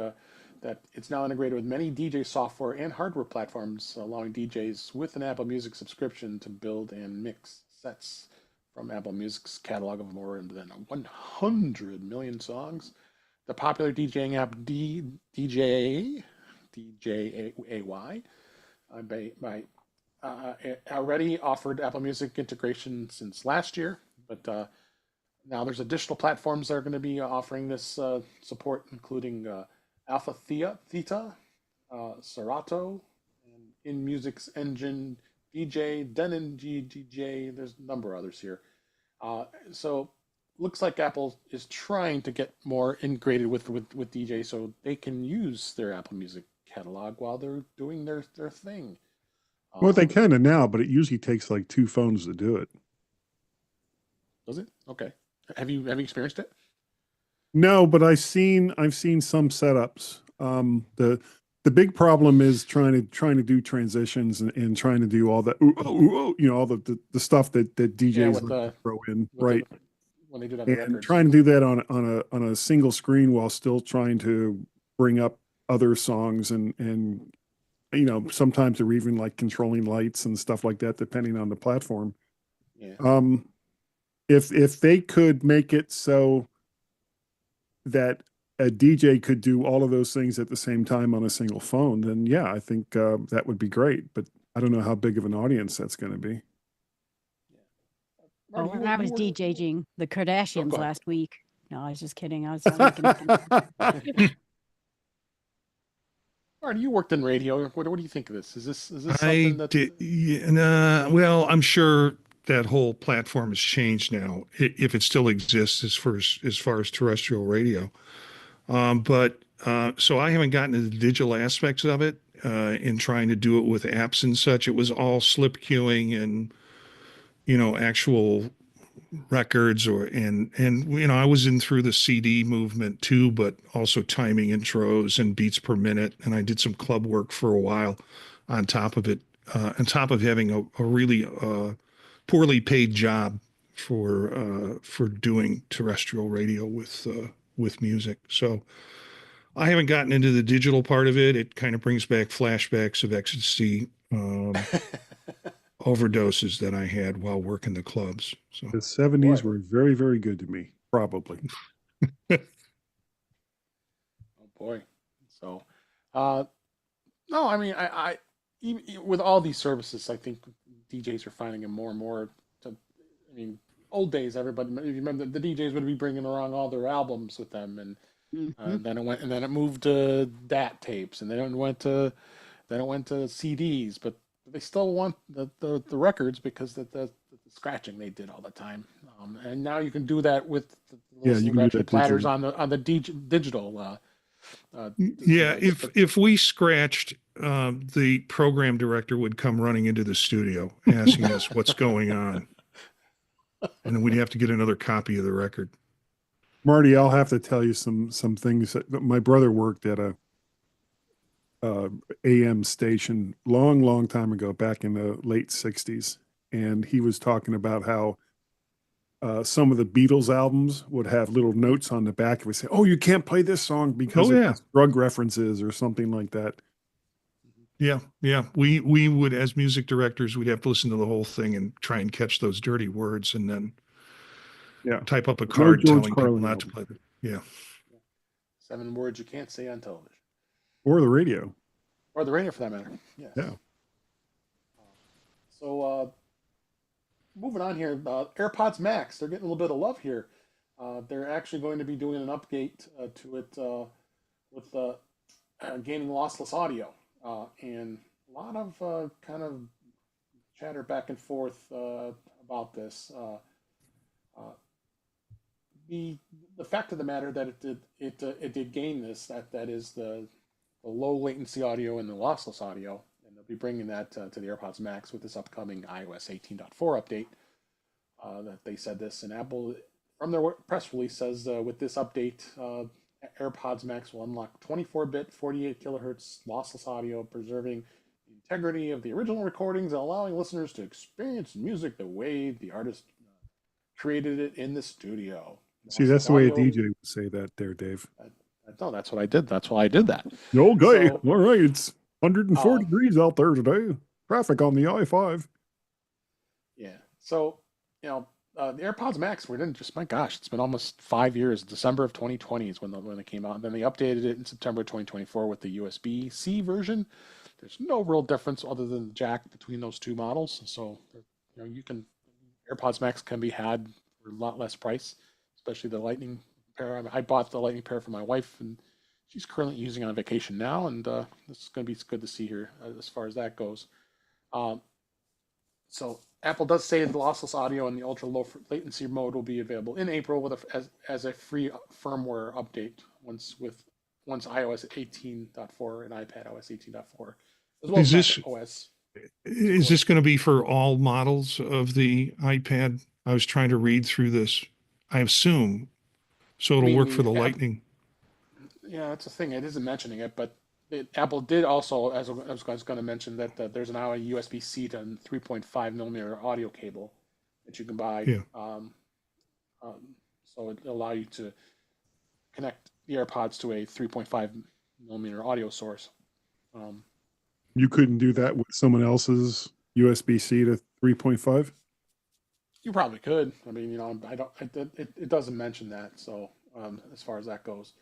that it's now integrated with many DJ software and hardware platforms, allowing DJs with an Apple Music subscription to build and mix sets from Apple Music's catalog of more than 100 million songs. The popular DJing app DJAY already offered Apple Music integration since last year, but now there's additional platforms that are going to be offering this support, including Alpha Theta, Serato, and InMusic's Engine DJ, Denon DJ. There's a number of others here. So looks like Apple is trying to get more integrated with DJ so they can use their Apple Music catalog while they're doing their thing. Well, they kind of now, but it usually takes like 2 phones to do it. Does it? Okay. Have you experienced it? No, but I've seen some setups. The big problem is trying to do transitions and trying to do all that, all the stuff that DJs throw in, right? When they do that on the And records. trying to do that on a single screen while still trying to bring up other songs and sometimes they're even like controlling lights and stuff like that, depending on the platform. Yeah. If they could make it so that a DJ could do all of those things at the same time on a single phone, then yeah, I think that would be great. But I don't know how big of an audience that's going to be. Well, when I was DJing the Kardashians ahead. last week. No, I was just kidding. I was making Marty, you worked in radio. What do you think of this? Is this something that? Well, I'm sure that whole platform has changed now, if it still exists as far as terrestrial radio. So I haven't gotten to the digital aspects of it in trying to do it with apps and such. It was all slip queuing and actual records and I was in through the CD movement too, but also timing intros and beats per minute. And I did some club work for a while on top of it, on top of having a really poorly paid job for doing terrestrial radio with music. So I haven't gotten into the digital part of it. It kind of brings back flashbacks of ecstasy overdoses that I had while working the clubs. So The 70s were very, very good to me, probably. Oh boy. So, no, I mean, even with all these services, I think DJs are finding it more and more. I mean, old days, everybody, if you remember, the DJs would be bringing along all their albums with them, and Mhm. then it moved to DAT tapes, and then it went to CDs, but they still want the records because the scratching they did all the time, and now you can do that with the Yeah, little you can do scratching that platters digitally. on the digital. yeah, Device. if we scratched, the program director would come running into the studio asking us what's going on, and then we'd have to get another copy of the record. Marty, I'll have to tell you some things. My brother worked at a AM station long, long time ago, back in the late 60s. And he was talking about how some of the Beatles albums would have little notes on the back. It would say, "Oh, you can't play this song because Oh it yeah, has drug references," or something like that. yeah. We would, as music directors, we'd have to listen to the whole thing and try and catch those dirty words, and then Yeah. type up a No card George telling people Carlin not to album play it. Yeah. 7 words you can't say on television or the radio. or the radio for that matter. Yes. Yeah. So moving on here, AirPods Max, they're getting a little bit of love here. They're actually going to be doing an update to it with gaining lossless audio, and a lot of kind of chatter back and forth about this. Uh, the the fact of the matter that it did gain this, that is the low latency audio and the lossless audio, and they'll be bringing that to the AirPods Max with this upcoming iOS 18.4 update. That they said this, and Apple, from their press release, says with this update, AirPods Max will unlock 24-bit, 48 kilohertz lossless audio, preserving the integrity of the original recordings and allowing listeners to experience music the way the artist created it in the studio. See, that's the way a Audio, DJ would say that there, Dave. no, that's what I did. That's why I did that. Okay. So, All right. It's 104 um, degrees out there today. Traffic on the I-5. yeah. So, the AirPods Max were in just, my gosh, it's been almost 5 years. December of 2020 is when they came out. And then they updated it in September 2024 with the USB-C version. There's no real difference other than the jack between those two models. So, AirPods Max can be had for a lot less price, especially the Lightning pair. I bought the Lightning pair for my wife, and she's currently using it on vacation now. And this is going to be good to see her as far as that goes. So Apple does say the lossless audio and the ultra low latency mode will be available in April as a free firmware update once iOS 18.4 and iPad OS 18.4, as well Is as this Mac OS. is this going to be for all models of the iPad? I was trying to read through this. I assume so. I It'll mean, work for the Lightning. yeah, that's the thing. It isn't mentioning it, but Apple did also, as I was going to mention, that there's now a USB-C to 3.5 millimeter audio cable that you can buy. Yeah. So it'll allow you to connect the AirPods to a 3.5 millimeter audio source. You couldn't do that with someone else's USB-C to 3.5? You probably could. I mean, it doesn't mention that. So as far as that goes,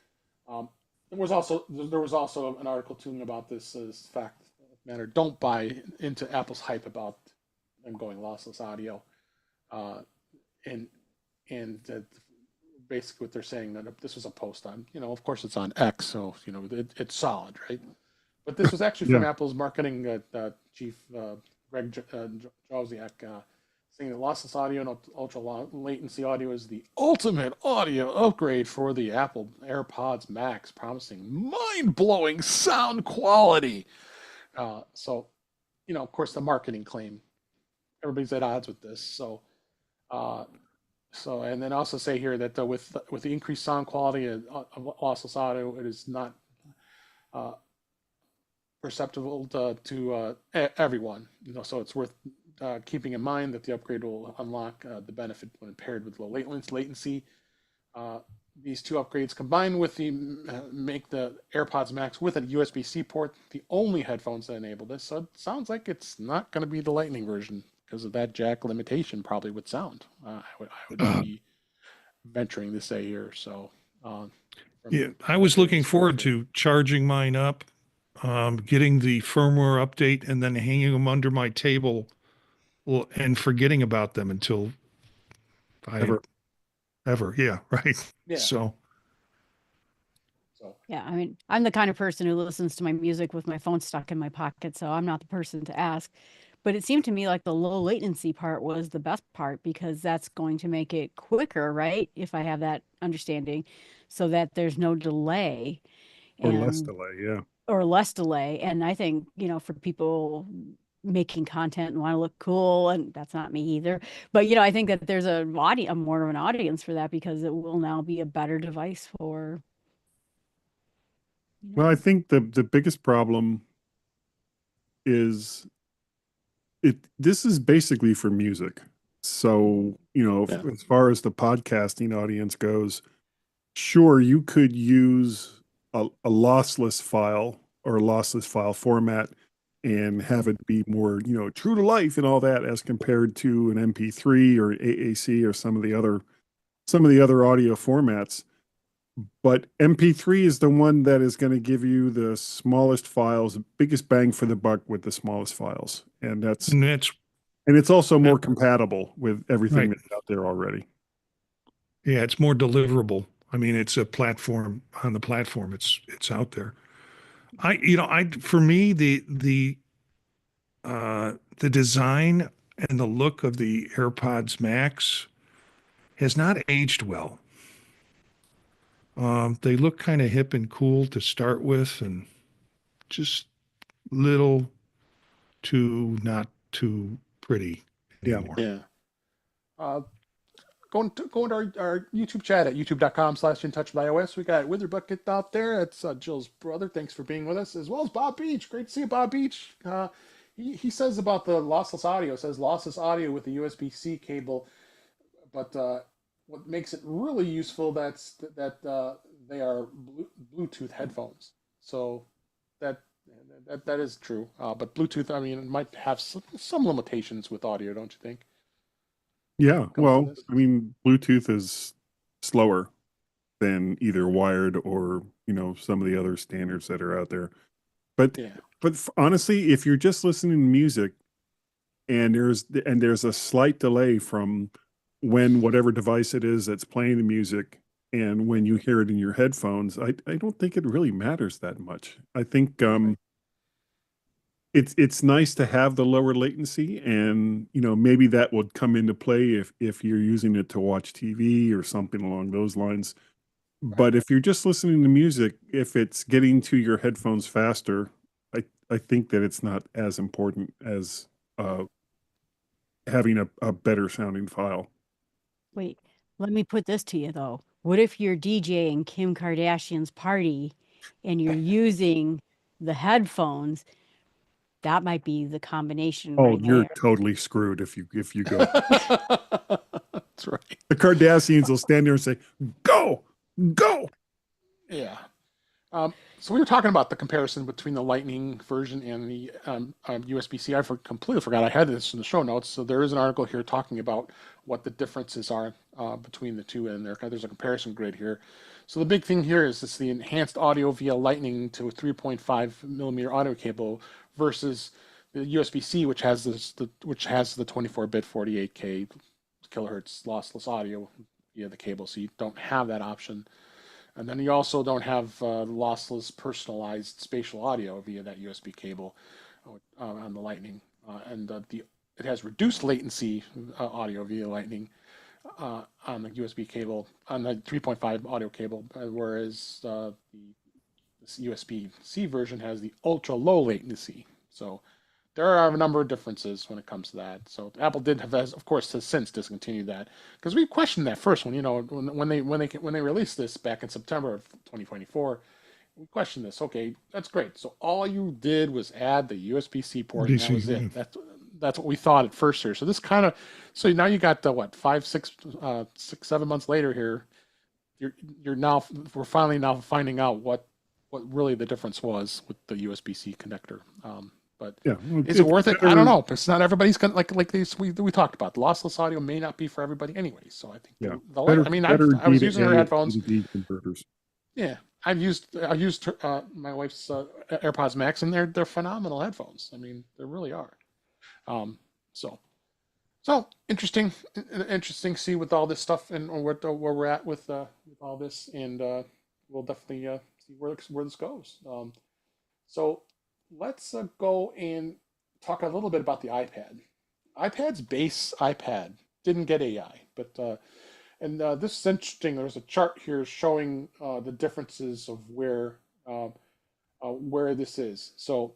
there was also an article too about this fact matter. Don't buy into Apple's hype about them going lossless audio, and basically what they're saying, that this was a post on, of course it's on X, so it's solid, right? But this was actually from Yeah. Apple's marketing chief, Greg Josiak, saying that lossless audio and ultra low latency audio is the ultimate audio upgrade for the Apple AirPods Max, promising mind-blowing sound quality. So, of course, the marketing claim, everybody's at odds with this. So and then also say here that with the increased sound quality of lossless audio, it is not uh, perceptible to everyone. So it's worth keeping in mind that the upgrade will unlock the benefit when paired with low latency. These two upgrades combined with make the AirPods Max with a USB-C port the only headphones that enable this. So it sounds like it's not going to be the Lightning version because of that jack limitation, probably with sound. I would be venturing to say here. So yeah, I was looking forward to charging mine up, getting the firmware update, and then hanging them under my table, and forgetting about them until ever. Yeah, right. Yeah. So Yeah, I mean, I'm the kind of person who listens to my music with my phone stuck in my pocket, so I'm not the person to ask. But it seemed to me like the low latency part was the best part because that's going to make it quicker, right? If I have that understanding, so that there's no delay Or less and delay, yeah. or less delay. And I think, for people making content and want to look cool, and that's not me either. But I think that there's a more of an audience for that because it will now be a better device for. Well, I think the biggest problem is this is basically for music. So, as far as the podcasting audience goes, sure, you could use a lossless file or a lossless file format and have it be more, true to life and all that as compared to an MP3 or AAC or some of the other audio formats. But MP3 is the one that is going to give you the smallest files, biggest bang for the buck with the smallest files. And it's also more compatible with everything that's out there already. Yeah, it's more deliverable. I mean, it's a platform on the platform. It's out there. For me, the design and the look of the AirPods Max has not aged well. They look kind of hip and cool to start with, and just little too not too pretty anymore. Yeah. Going to our YouTube chat at youtube.com/intouchwithios. We got Witherbucket out there. That's Jill's brother. Thanks for being with us, as well as Bob Beach. Great to see you, Bob Beach. He says about the lossless audio. Says lossless audio with the USB-C cable, but what makes it really useful that they are Bluetooth headphones. So that is true. But Bluetooth, I mean, it might have some limitations with audio, don't you think? Yeah, well, I mean, Bluetooth is slower than either wired or, some of the other standards that are out there. But honestly, if you're just listening to music and there's a slight delay from when whatever device it is that's playing the music and when you hear it in your headphones, I don't think it really matters that much. I think it's nice to have the lower latency, and maybe that would come into play if you're using it to watch TV or something along those lines. But if you're just listening to music, if it's getting to your headphones faster, I think that it's not as important as having a better sounding file. Wait, let me put this to you though. What if you're DJing Kim Kardashian's party and you're using the headphones? That might be the combination. Oh, right you're there. totally screwed if you go. That's right. The Kardashians will stand there and say, "Go, go." Yeah. So we were talking about the comparison between the Lightning version and the USB-C. I completely forgot I had this in the show notes. So there is an article here talking about what the differences are between the two, and there's a comparison grid here. So the big thing here is it's the enhanced audio via Lightning to a 3.5 millimeter audio cable versus the USB-C, which has the 24-bit 48K kilohertz lossless audio via the cable. So you don't have that option. And then you also don't have lossless personalized spatial audio via that USB cable on the Lightning. It has reduced latency audio via Lightning on the USB cable, on the 3.5 audio cable, whereas this USB-C version has the ultra low latency. So there are a number of differences when it comes to that. So Apple did have, of course, has since discontinued that because we questioned that first one. You know, when they released this back in September of 2024, we questioned this. Okay, that's great. So all you did was add the USB-C port, and that was DC, it. That's what we thought at first here. So this kind of, so now you got the what 7 months later here. You're now we're finally now finding out what really the difference was with the USB-C connector. But Yeah. Well, is it it's worth it? I better- don't know. It's not everybody's gonna like these we talked about. Lossless audio may not be for everybody anyway. So I think Yeah. I mean I was using her headphones. CDT converters. Yeah, I've used my wife's AirPods Max, and they're phenomenal headphones. I mean, they really are. So interesting to see with all this stuff and where we're at with all this, and we'll definitely see where this goes. So let's go and talk a little bit about the iPad. iPad's base iPad didn't get AI, but and this is interesting. There's a chart here showing the differences of where this is. So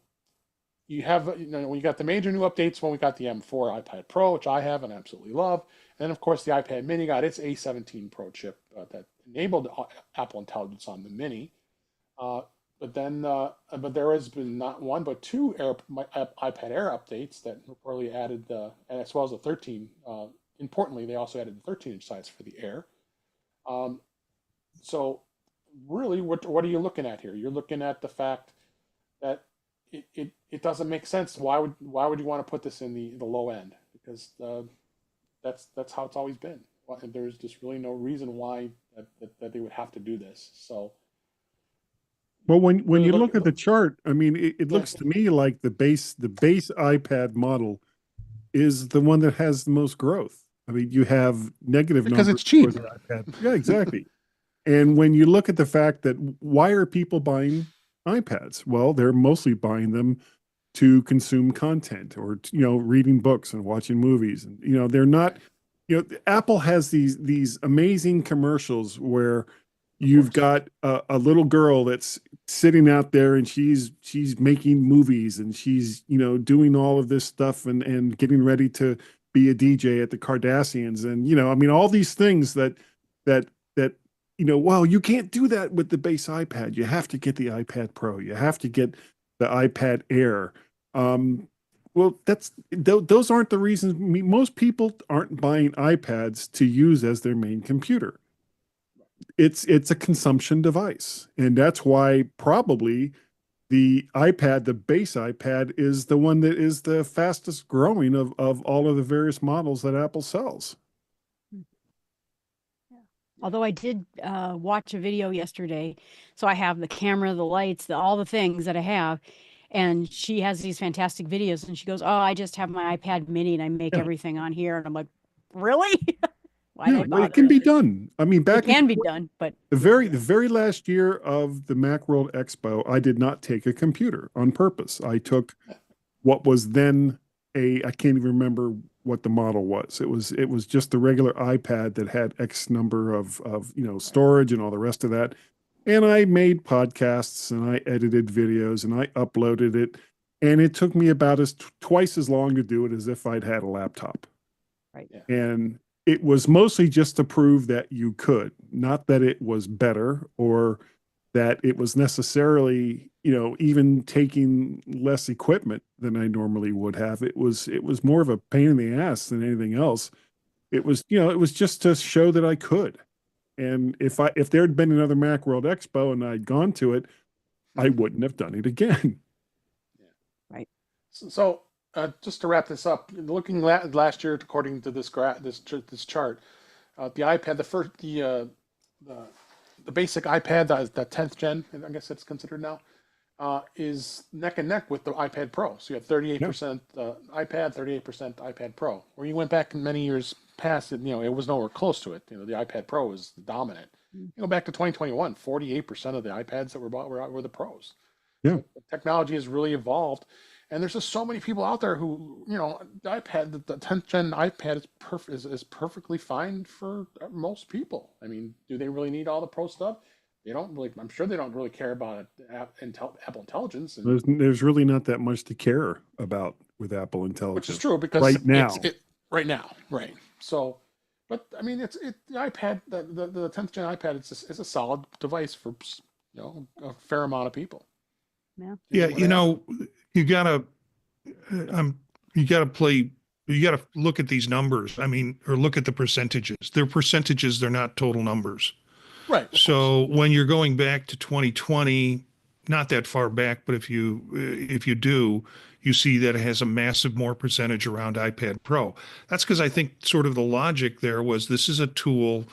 you have, when you got the major new updates when we got the M4 iPad Pro, which I have and absolutely love. And then, of course, the iPad Mini got its A17 Pro chip that enabled Apple Intelligence on the Mini. But there has been not one, but two iPad Air updates that reportedly added, and as well as the 13. Importantly, they also added the 13-inch size for the Air. So really, what are you looking at here? You're looking at the fact that it doesn't make sense. Why would you want to put this in the low end? Because that's how it's always been. And there's just really no reason why that they would have to do this. So. Well, when you look at the chart, I mean, it looks to me like the base iPad model is the one that has the most growth. I mean, you have negative because numbers it's cheap. for the iPad. Yeah, exactly. And when you look at the fact that why are people buying iPads? Well, they're mostly buying them to consume content or, reading books and watching movies. And, they're not, Apple has these amazing commercials where you've got a little girl that's sitting out there and she's making movies and she's, doing all of this stuff and getting ready to be a DJ at the Kardashians. And, I mean, all these things that, well, you can't do that with the base iPad. You have to get the iPad Pro. You have to get the iPad Air. Well, those aren't the reasons. Most people aren't buying iPads to use as their main computer. It's a consumption device. And that's why probably the iPad, the base iPad, is the one that is the fastest growing of all of the various models that Apple sells. Although I did watch a video yesterday, so I have the camera, the lights, all the things that I have, and she has these fantastic videos, and she goes, "Oh, I just have my iPad Mini and I make everything on here," and I'm like, "Really? Why Yeah, but it can be done. I mean, It can be done, but the very last year of the Macworld Expo, I did not take a computer on purpose. I took what was then I can't even remember what the model was. It was just the regular iPad that had X number of storage and all the rest of that. And I made podcasts and I edited videos and I uploaded it. And it took me about twice as long to do it as if I'd had a laptop. Right. Yeah. And it was mostly just to prove that you could, not that it was better or that it was necessarily, even taking less equipment than I normally would have. It was more of a pain in the ass than anything else. It was, it was just to show that I could. And if there had been another Macworld Expo and I'd gone to it, I wouldn't have done it again. Yeah. Right. So just to wrap this up, looking last year, according to this chart, the iPad, the basic iPad, the 10th gen, I guess it's considered now, is neck and neck with the iPad Pro. So you have 38% iPad, 38% iPad Pro. Where you went back in many years past, it was nowhere close to it. The iPad Pro was dominant. You go back to 2021, 48% of the iPads that were bought were the Pros. Yeah. So the technology has really evolved. And there's just so many people out there who, the iPad, the 10th gen iPad is perfectly fine for most people. I mean, do they really need all the Pro stuff? They don't really. I'm sure they don't really care about Apple Intelligence. And There's really not that much to care about with Apple Intelligence. Which is true because right now. Right now, right. So, but I mean, the iPad, the 10th gen iPad, it's a solid device for a fair amount of people. Yeah. Yeah, you gotta, you gotta play. You gotta look at these numbers. I mean, or look at the percentages. They're percentages. They're not total numbers. Right. So when you're going back to 2020, not that far back, but if you do, you see that it has a massive more percentage around iPad Pro. That's because I think sort of the logic there was this is a tool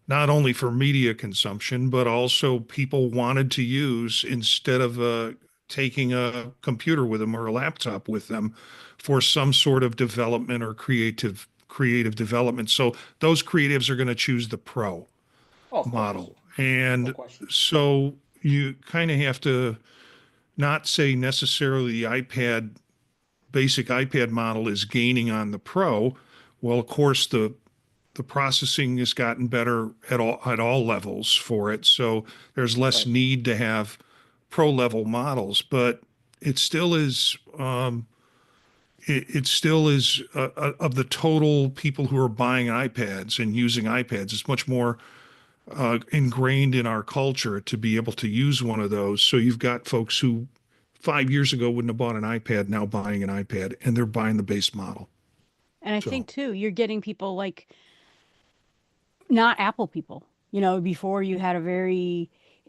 not only for media consumption, but also people wanted to use instead of taking a computer with them or a laptop with them for some sort of development or creative development. So those creatives are going to choose the Pro Oh, of model. course. And No question. so you kind of have to not say necessarily the basic iPad model is gaining on the Pro. Well, of course, the processing has gotten better at all levels for it. So there's less Right. need to have Pro level models, but it still is of the total people who are buying iPads and using iPads, it's much more ingrained in our culture to be able to use one of those. So you've got folks who 5 years ago wouldn't have bought an iPad, now buying an iPad, and they're buying the base model. And I So- think too, you're getting people like not Apple people. Before you had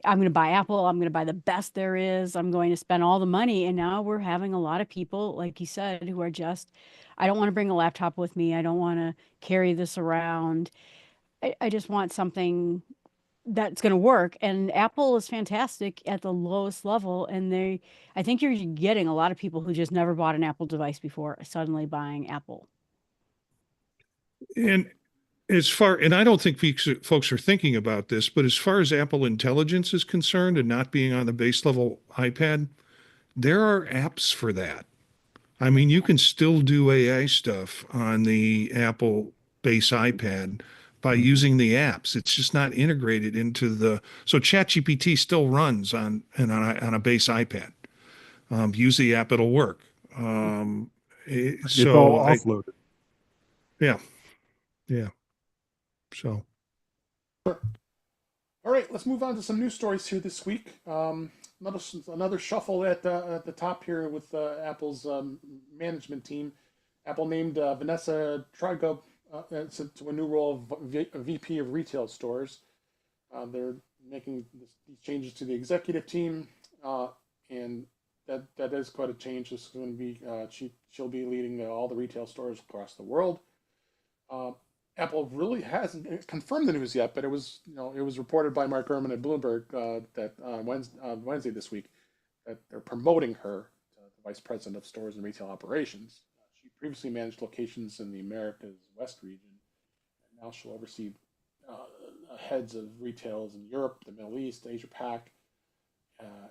I'm going to buy Apple, I'm going to buy the best there is, I'm going to spend all the money. And now we're having a lot of people, like you said, who are just, I don't want to bring a laptop with me. I don't want to carry this around. I just want something that's going to work. And Apple is fantastic at the lowest level. And I think you're getting a lot of people who just never bought an Apple device before suddenly buying Apple. And and I don't think folks are thinking about this, but as far as Apple Intelligence is concerned and not being on the base level iPad, there are apps for that. I mean, you can still do AI stuff on the Apple base iPad by using the apps. It's just not integrated into so ChatGPT still runs on a base iPad. Use the app, it'll work. It's all offloaded. Yeah. So. All right, let's move on to some news stories here this week. Another shuffle at the top here with Apple's management team. Apple named Vanessa Trigo to a new role of VP of Retail Stores. They're making these changes to the executive team, and that is quite a change. This is going to be she'll be leading all the retail stores across the world. Apple really hasn't confirmed the news yet, but it was reported by Mark Gurman at Bloomberg that Wednesday this week that they're promoting her to the vice president of stores and retail operations. She previously managed locations in the Americas West region, and now she'll oversee heads of retails in Europe, the Middle East, Asia Pac,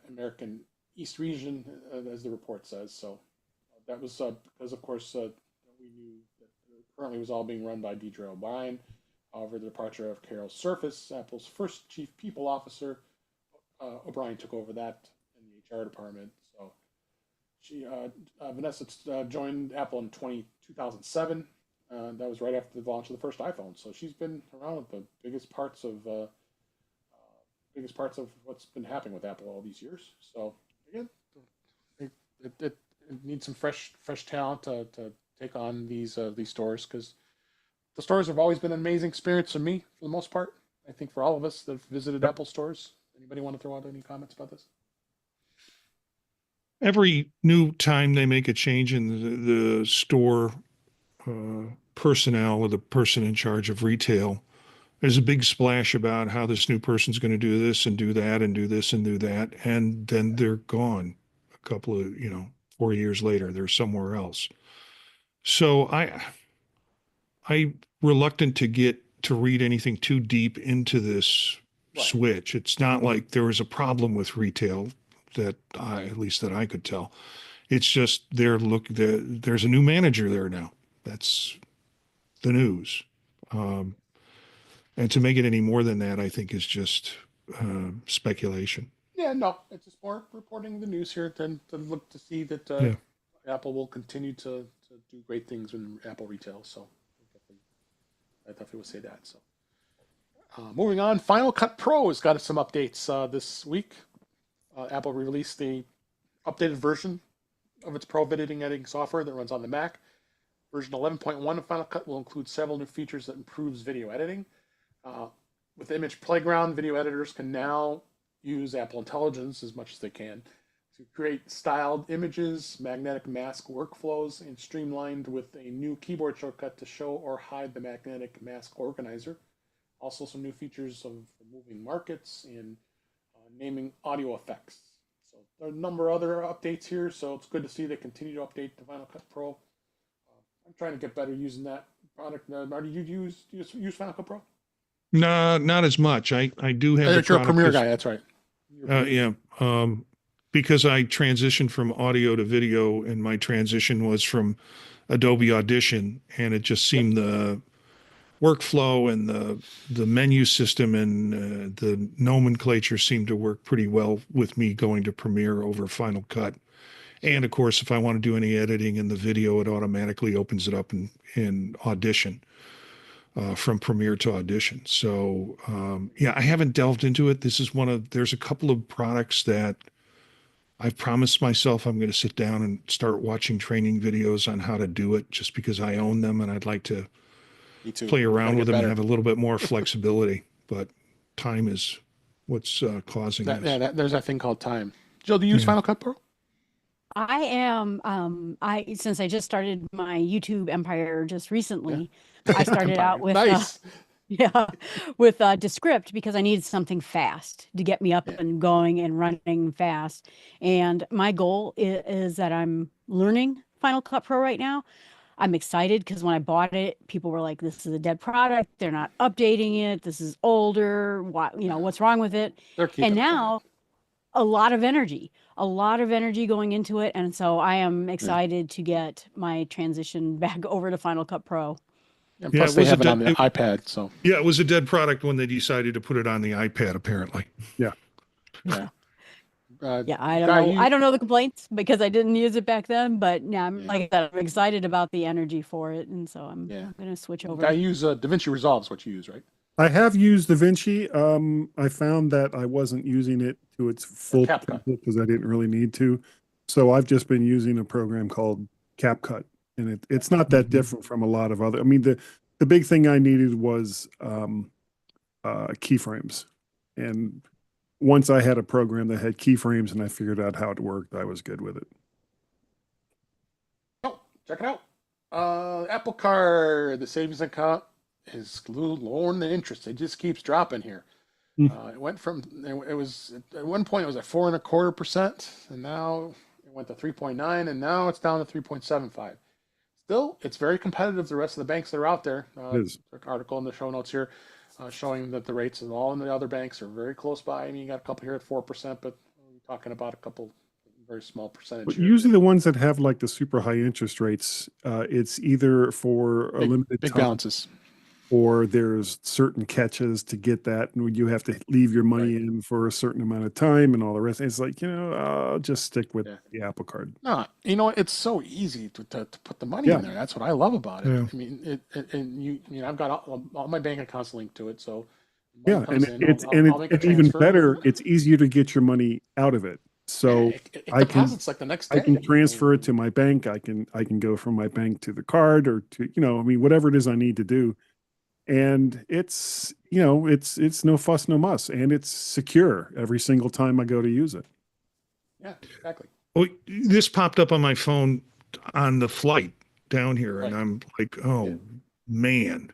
American East region, as the report says. So that was because, of course, we knew that currently was all being run by Deidre O'Brien. However, the departure of Carol Surface, Apple's first chief people officer, O'Brien took over that in the HR department. So Vanessa joined Apple in 2007. That was right after the launch of the first iPhone. So she's been around with the biggest parts of what's been happening with Apple all these years. So again, it needs some fresh talent to take on these stores, because the stores have always been an amazing experience for me, for the most part. I think for all of us that have visited Apple stores. Anybody want to throw out any comments about this? Every new time they make a change in the store personnel or the person in charge of retail, there's a big splash about how this new person's going to do this and do that and do this and do that. And then they're gone a couple of, 4 years later, they're somewhere else. So I'm reluctant to read anything too deep into this switch. It's not like there was a problem with retail at least that I could tell. It's just there's a new manager there now. That's the news. And to make it any more than that, I think is just speculation. Yeah, no, it's just more reporting the news here than look to see that Apple will continue to do great things in Apple retail. So I definitely would say that. So moving on, Final Cut Pro has got some updates this week. Apple released the updated version of its pro video editing software that runs on the Mac. Version 11.1 of Final Cut will include several new features that improves video editing. With Image Playground, video editors can now use Apple Intelligence as much as they can to create styled images, magnetic mask workflows, and streamlined with a new keyboard shortcut to show or hide the magnetic mask organizer. Also, some new features of moving markets and naming audio effects. So there are a number of other updates here, so it's good to see they continue to update the Final Cut Pro. I'm trying to get better using that product. Marty, you use Final Cut Pro? No, not as much. I do have the You're a product Premiere 'cause- guy, that's right. Yeah. Because I transitioned from audio to video, and my transition was from Adobe Audition, and it just seemed the workflow and the menu system and the nomenclature seemed to work pretty well with me going to Premiere over Final Cut. And of course, if I want to do any editing in the video, it automatically opens it up in Audition. From Premiere to Audition. So yeah, I haven't delved into it. There's a couple of products that I've promised myself I'm going to sit down and start watching training videos on how to do it, just because I own them and I'd like to Me too. play around with them better. and have a little bit more flexibility. But time is what's causing this. There's that thing called time. Jill, do you use Final Cut Pro? I am since I just started my YouTube empire just recently, I started out with nice. with Descript because I needed something fast to get me up and going and running fast. And my goal is that I'm learning Final Cut Pro right now. I'm excited because when I bought it, people were like, "This is a dead product. They're not updating it. This is older. What's wrong with it?" And now a lot of energy going into it. And so I am excited to get my transition back over to Final Cut Pro. And plus they have it on the iPad. So yeah, it was a dead product when they decided to put it on the iPad, apparently. Yeah. I don't know the complaints because I didn't use it back then, but now I'm I'm excited about the energy for it. And so I'm going to switch over. I use DaVinci Resolve is what you use, right? I have used DaVinci. I found that I wasn't using it to its full potential because I didn't really need to. So I've just been using a program called CapCut, and it's not that different from a lot of other. I mean, the big thing I needed was keyframes, and once I had a program that had keyframes and I figured out how it worked, I was good with it. Oh, check it out. Apple Card, the savings account is lowering the interest. It just keeps dropping here. It went from it was at one point it was at 4.25%, and now it went to 3.9, and now it's down to 3.75. Still, it's very competitive. The rest of the banks that are out there. There's an article in the show notes here showing that the rates of all in the other banks are very close by. I mean, you got a couple here at 4%, but we're talking about a couple very small percentage. But usually the ones that have like the super high interest rates, it's either for a limited big time, balances, or there's certain catches to get that, and you have to leave your money in for a certain amount of time and all the rest. It's like, I'll just stick with the Apple Card. No, it's so easy to put the money in there. That's what I love about it. I mean, I've got all my bank accounts linked to it, so it's even better. It's easier to get your money out of it. So it deposits like the next day. I can transfer it to my bank. I can go from my bank to the card, or to whatever it is I need to do. And it's no fuss, no muss, and it's secure every single time I go to use it. Yeah, exactly. Well, this popped up on my phone on the flight down here, and I'm like, oh man,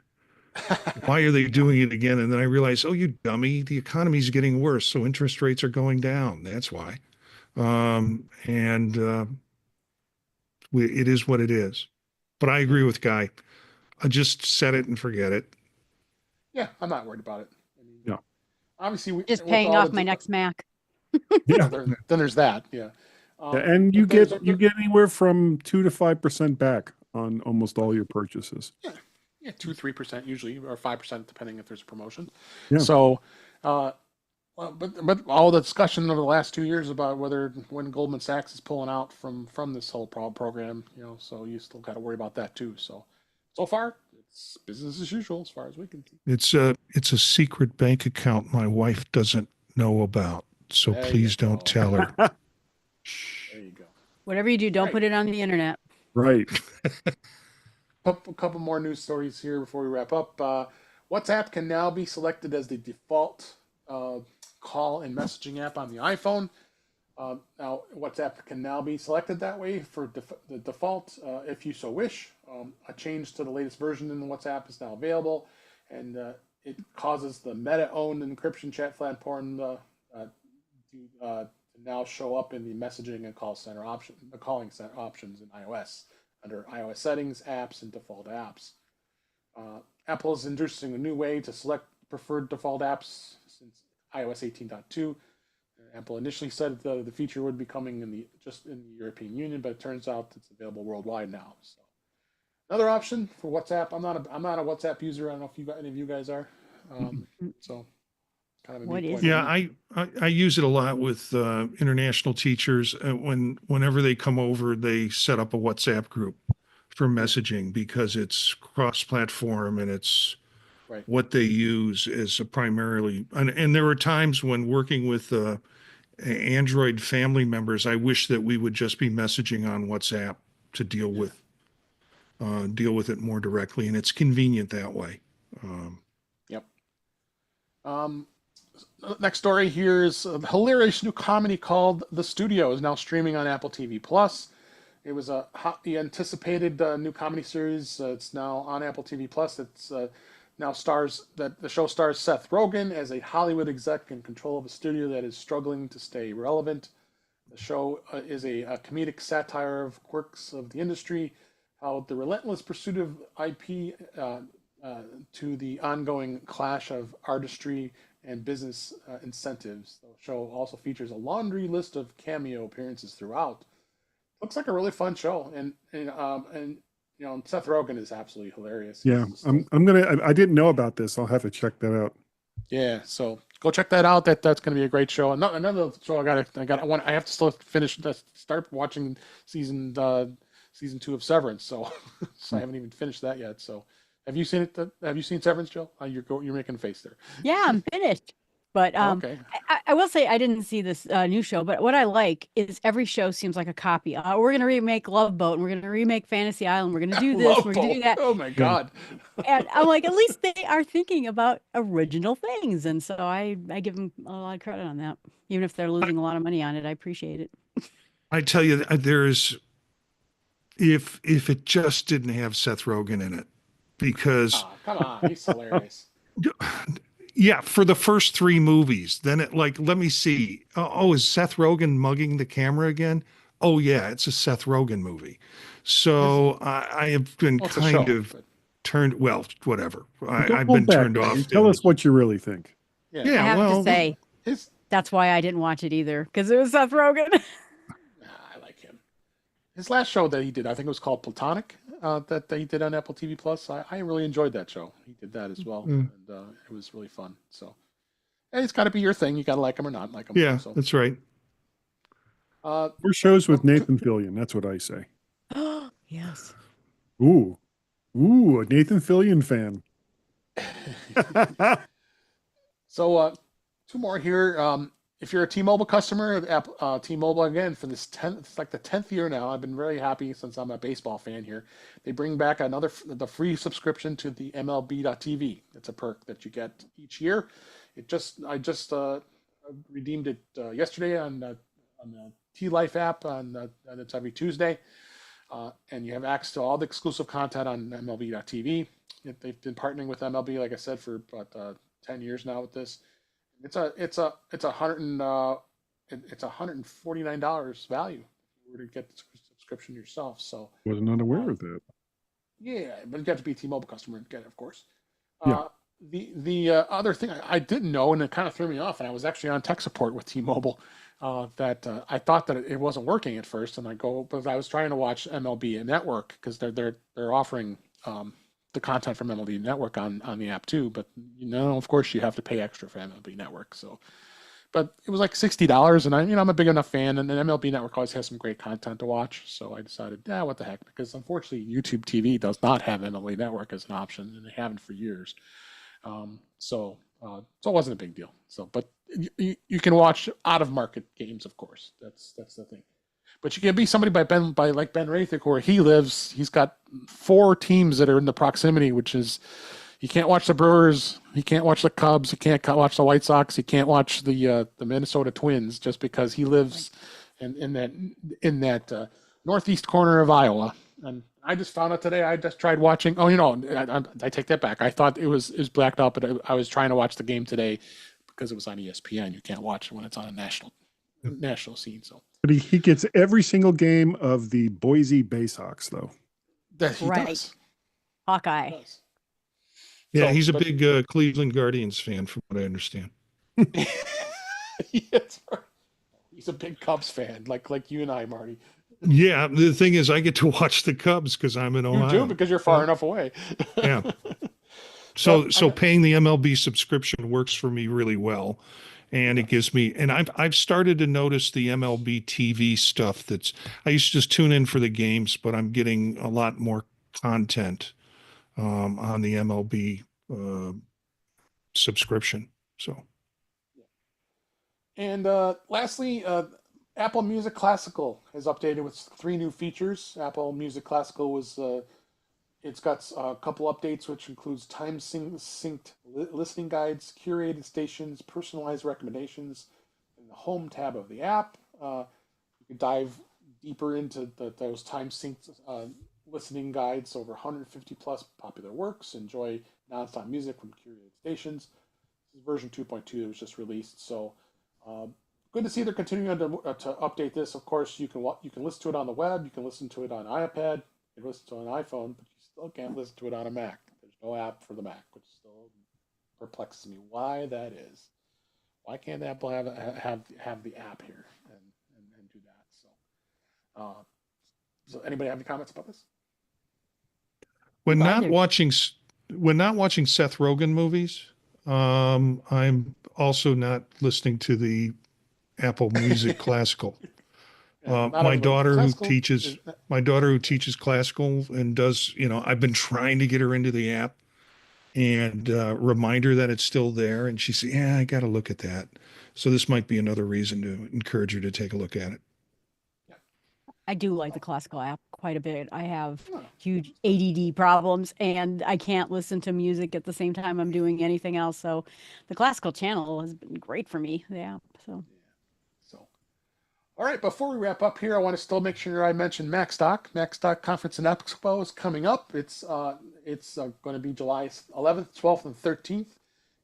why are they doing it again? And then I realized, oh, you dummy, the economy's getting worse, so interest rates are going down. That's why. It is what it is. But I agree with Guy. I just set it and forget it. Yeah, I'm not worried about it. No. Obviously, just paying off my next Mac. Yeah. Then there's that. Yeah. And you get anywhere from 2 to 5% back on almost all your purchases. Yeah, 2-3% usually, or 5% depending if there's a promotion. Yeah. So, Well, but all the discussion over the last 2 years about when Goldman Sachs is pulling out from this whole program, so you still got to worry about that too. So far, it's business as usual as far as we can see. It's a secret bank account my wife doesn't know about, so There you please don't go. tell her. There you go. Whatever you do, don't Right. put it on the internet. Right. A couple more news stories here before we wrap up. WhatsApp can now be selected as the default call and messaging app on the iPhone. Now, WhatsApp can now be selected that way for the default if you so wish. A change to the latest version in WhatsApp is now available, and it causes the Meta-owned encryption chat platform to now show up in the messaging and call center the calling center options in iOS under iOS settings, apps, and default apps. Apple is introducing a new way to select preferred default apps since iOS 18.2. Apple initially said the feature would be coming just in the European Union, but it turns out it's available worldwide now. So another option for WhatsApp. I'm not a WhatsApp user. I don't know if any of you guys are. So kind of a What neat is point. Yeah, I use it a lot with international teachers. Whenever they come over, they set up a WhatsApp group for messaging because it's cross-platform and it's Right. what they use is primarily. And there were times when working with Android family members, I wish that we would just be messaging on WhatsApp to deal with it more directly, and it's convenient that way. Yep. Next story here is a hilarious new comedy called The Studio is now streaming on Apple TV Plus. It was a hotly anticipated new comedy series. It's now on Apple TV Plus. It's now the show stars Seth Rogen as a Hollywood exec in control of a studio that is struggling to stay relevant. The show is a comedic satire of quirks of the industry, how the relentless pursuit of IP to the ongoing clash of artistry and business incentives. The show also features a laundry list of cameo appearances throughout. Looks like a really fun show, and Seth Rogen is absolutely hilarious. Yeah. I didn't know about this. I'll have to check that out. Yeah, so go check that out. That's going to be a great show. Another show I have to still start watching season 2 of Severance. So I haven't even finished that yet. So have you seen it? Have you seen Severance, Jill? You're making a face there. Yeah, I'm finished. But Okay. I will say I didn't see this new show, but what I like is every show seems like a copy. We're going to remake Love Boat, and we're going to remake Fantasy Island. We're going to do this, Love we're going to do Boat. that. Oh my God. And I'm like, at least they are thinking about original things. And so I give them a lot of credit on that. Even if they're losing a lot of money on it, I appreciate it. I tell you, if it just didn't have Seth Rogen in it, because Oh, come on, he's hilarious. yeah, for the first 3 movies, then let me see. Oh, is Seth Rogen mugging the camera again? Oh yeah, it's a Seth Rogen movie. So I have been Well, it's a kind show, of but turned, well, whatever. Don't I've hold been back, turned man. off. Tell us what you really think. yeah. I Yeah, have well, to say, His that's why I didn't watch it either, because it was Seth Rogen. I like him. His last show that he did, I think it was called Platonic, that he did on Apple TV Plus. I really enjoyed that show. He did that as well, and it was really fun. So, and it's got to be your thing. You got to like him or not like him. yeah, So, that's right. More shows with Nathan Fillion. That's what I say. Yes. Ooh, a Nathan Fillion fan. so 2 more here. If you're a T-Mobile customer, T-Mobile again for it's like the 10th year now. I've been very happy since I'm a baseball fan here. They bring back the free subscription to the MLB.TV. It's a perk that you get each year. I just redeemed it yesterday on the T-Life app, and it's every Tuesday. And you have access to all the exclusive content on MLB.TV. They've been partnering with MLB, like I said, for about 10 years now with this. It's $149 value if you were to get the subscription yourself. So Was not aware of that. yeah, but you have to be a T-Mobile customer to get it, of course. Yeah. The other thing I didn't know, and it kind of threw me off, and I was actually on tech support with T-Mobile, that I thought that it wasn't working at first, and because I was trying to watch MLB Network because they're offering the content from MLB Network on the app too, but of course you have to pay extra for MLB Network. So but it was like $60, and I'm a big enough fan, and then MLB Network always has some great content to watch. So I decided, yeah, what the heck? Because unfortunately, YouTube TV does not have MLB Network as an option, and they haven't for years. So it wasn't a big deal. So, but you can watch out of market games, of course. That's the thing. But you can be somebody by like Ben Rathick, where he lives. He's got 4 teams that are in the proximity, which is he can't watch the Brewers, he can't watch the Cubs, he can't watch the White Sox, he can't watch the Minnesota Twins, just because he lives in that northeast corner of Iowa. And I just found out today. I just tried watching. Oh, I take that back. I thought it was blacked out, but I was trying to watch the game today because it was on ESPN. You can't watch it when it's on a national scene. So, But he gets every single game of the Boise Bay Sox, though. that he Right. does. Hawkeye. He does. Yeah, So, he's a but- big Cleveland Guardians fan, from what I understand. Yes, right. He's a big Cubs fan, like you and I, Marty. Yeah, the thing is, I get to watch the Cubs because I'm in You Ohio. do, because you're far enough away. Yeah. So Well, so paying the MLB subscription works for me really well, and it gives me. And I've started to notice the MLB TV stuff. I used to just tune in for the games, but I'm getting a lot more content on the MLB subscription. So And lastly, Apple Music Classical has updated with 3 new features. Apple Music Classical it's got a couple updates, which includes synced listening guides, curated stations, personalized recommendations, in the home tab of the app. You can dive deeper into those time synced listening guides, over 150 plus popular works. Enjoy nonstop music from curated stations. This is version 2.2 that was just released. So good to see they're continuing to update this. Of course, you can listen to it on the web. You can listen to it on iPad. You can listen to it on an iPhone, but you still can't listen to it on a Mac. There's no app for the Mac, which still perplexes me. Why that is? Why can't Apple have the app here and do that? So anybody have any comments about this? when not Either. watching Seth Rogen movies, I'm also not listening to the Apple Music Classical. Yeah, not My everybody. daughter Classical who teaches classical and does, I've been trying to get her into the app and remind her that it's still there. And she said, yeah, I got to look at that. So this might be another reason to encourage her to take a look at it. I do like the classical app quite a bit. I have Yeah. huge ADD problems and I can't listen to music at the same time I'm doing anything else. So the classical channel has been great for me, the app. So So, all right, before we wrap up here, I want to still make sure I mention MacStock. MacStock Conference and Expo is coming up. It's going to be July 11th, 12th, and 13th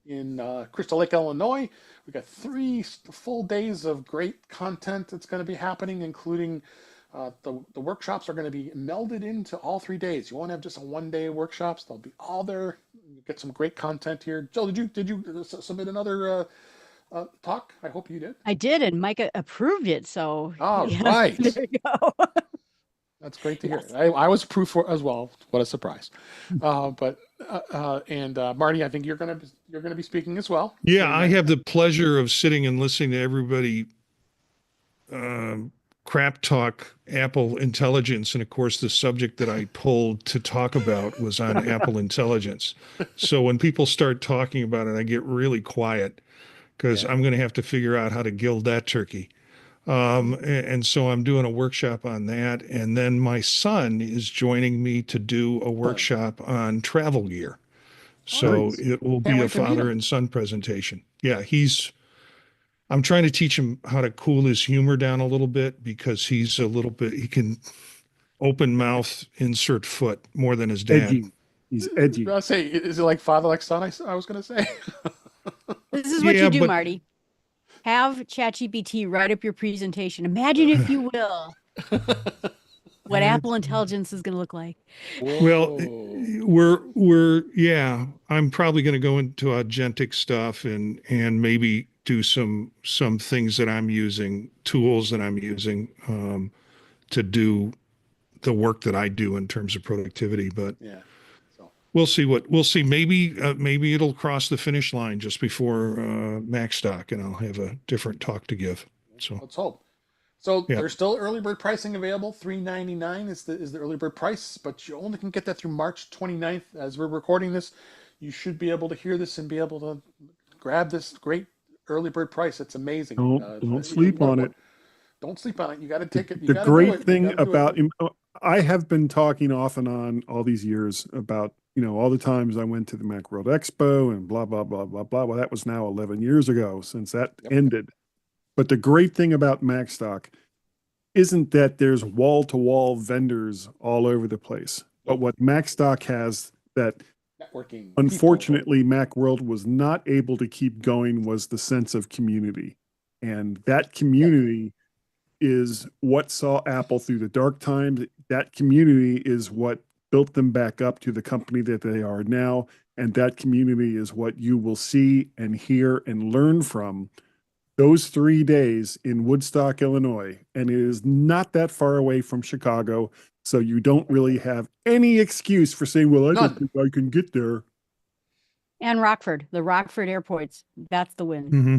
in Crystal Lake, Illinois. We got 3 full days of great content that's going to be happening, including the workshops are going to be melded into all 3 days. You won't have just a one-day workshops; they'll be all there. You get some great content here. Joe, did you submit another talk? I hope you did. I did, and Micah approved it. So All yeah, right. there you go. That's great to Yes. hear. I was proof for as well. What a surprise! Marty, I think you're gonna be speaking as well. Yeah, I have the pleasure of sitting and listening to everybody crap talk Apple Intelligence. And of course, the subject that I pulled to talk about was on Apple Intelligence. So when people start talking about it, I get really quiet because I'm going to have to figure out how to gild that turkey. And so I'm doing a workshop on that. And then my son is joining me to do a workshop on travel gear. So Nice. it will Can't be a wait to meet father him. and son presentation. Yeah, I'm trying to teach him how to cool his humor down a little bit because he can open mouth, insert foot more than his dad. Edgy. He's edgy. I say, is it like father like son? I was gonna say. This is what Yeah, you do, but- Marty. Have ChatGPT write up your presentation. Imagine, if you will, what Apple Intelligence is going to look like. Well, I'm probably going to go into agentic stuff and maybe do some things that I'm using, tools that I'm using to do the work that I do in terms of productivity. But yeah. So we'll see we'll see. Maybe it'll cross the finish line just before MacStock, and I'll have a different talk to give. So Let's hope. So yeah. there's still early bird pricing available. $3.99 is the early bird price, but you only can get that through March 29th. As we're recording this, you should be able to hear this and be able to grab this great early bird price. It's amazing. Don't sleep on it. Don't sleep on it. You got to take it. You The got to do great it. thing You gotta do about it. I have been talking off and on all these years about, all the times I went to the Macworld Expo and blah, blah, blah, blah, blah. Well, that was now 11 years ago since that ended. But the great thing about MacStock isn't that there's wall-to-wall vendors all over the place. But what MacStock has that Networking. unfortunately Macworld was not able to keep going was the sense of community. And that community is what saw Apple through the dark times. That community is what built them back up to the company that they are now. And that community is what you will see and hear and learn from those 3 days in Woodstock, Illinois. And it is not that far away from Chicago. So you don't really have any excuse for saying, well, I don't think I can get there. And Rockford, the Rockford airports, that's the win. Mm-hmm.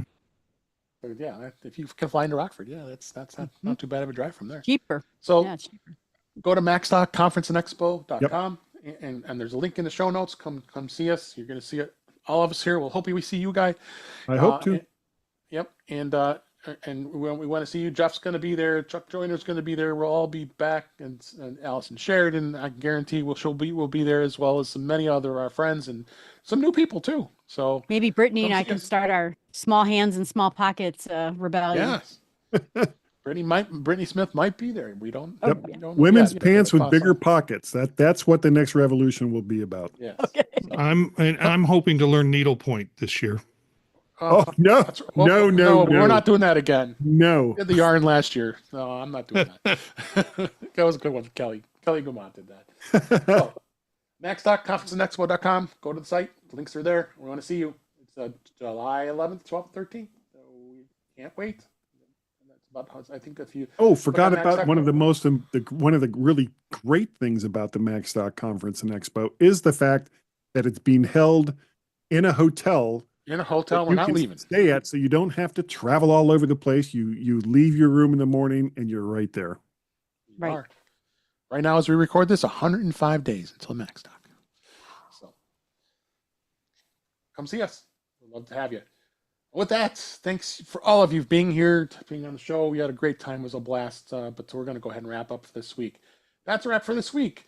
But yeah, if you can fly into Rockford, yeah, that's not too bad of a drive from there. Cheaper. So Yeah, it's cheaper. go to macstockconferenceandexpo.com and there's a link in the show notes. Come see us. You're going to see it. All of us here. We'll hopefully we see you, Guy. I hope to. And we want to see you. Jeff's going to be there. Chuck Joyner's going to be there. We'll all be back, and Allison Sheridan, I guarantee, will be there, as well as many other our friends and some new people too. So maybe Brittany and I can start our small hands and small pockets rebellion. Yes. Brittany Smith might be there. We don't. Oh, we don't know Women's yet. pants with bigger pockets. That's what the next revolution will be about. Yes. Okay. I'm hoping to learn needlepoint this year. Oh, no. No, we're not doing that again. No. We did the yarn last year. No, I'm not doing that. That was a good one, Kelly. Kelly Gumont did that. So, macstockconferenceandexpo.com. Go to the site. The links are there. We want to see you. It's July 11th, 12th, 13th. So we can't wait. That's about, I think, if you. Forgot about one of the really great things about the MacStock Conference and Expo is the fact that it's being held in a hotel. In a hotel, we're not leaving. Stay at, so you don't have to travel all over the place. You leave your room in the morning and you're right there. Right. Right now, as we record this, 105 days until MacStock. So come see us. We'd love to have you. With that, thanks for all of you being here, being on the show. We had a great time. It was a blast. But we're going to go ahead and wrap up for this week. That's a wrap for this week.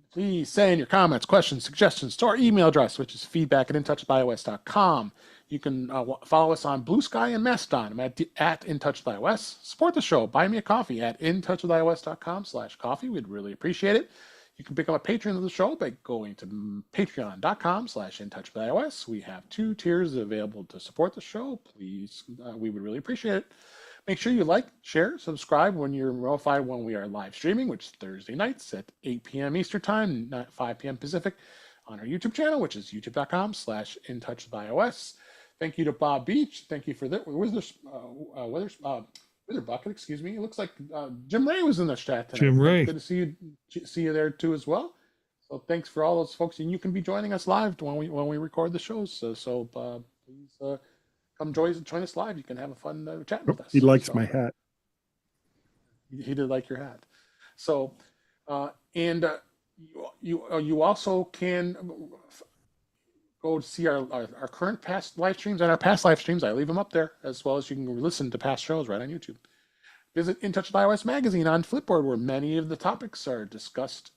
Please send your comments, questions, suggestions to our email address, which is feedback@intouchwithios.com. You can follow us on Blue Sky and Mastodon. I'm at InTouchWithIOS. Support the show. Buy me a coffee at intouchwithios.com/coffee. We'd really appreciate it. You can become a patron of the show by going to patreon.com/intouchwithios. We have 2 tiers available to support the show. Please, we would really appreciate it. Make sure you like, share, subscribe when you're notified when we are live streaming, which is Thursday nights at 8 p.m. Eastern Time, 5 p.m. Pacific, on our YouTube channel, which is youtube.com/intouchwithios. Thank you to Bob Beach. Thank you for that. Wither Bucket, excuse me. It looks like Jim Ray was in the chat tonight. Jim Ray. Good to see you there too as well. So thanks for all those folks, and you can be joining us live when we record the shows. So please. Come join us live. You can have a fun chat with us. He likes my hat. He did like your hat. So, you also can go to see our current past live streams and our past live streams. I leave them up there, as well as you can listen to past shows right on YouTube. Visit In Touch with iOS magazine on Flipboard, where many of the topics are discussed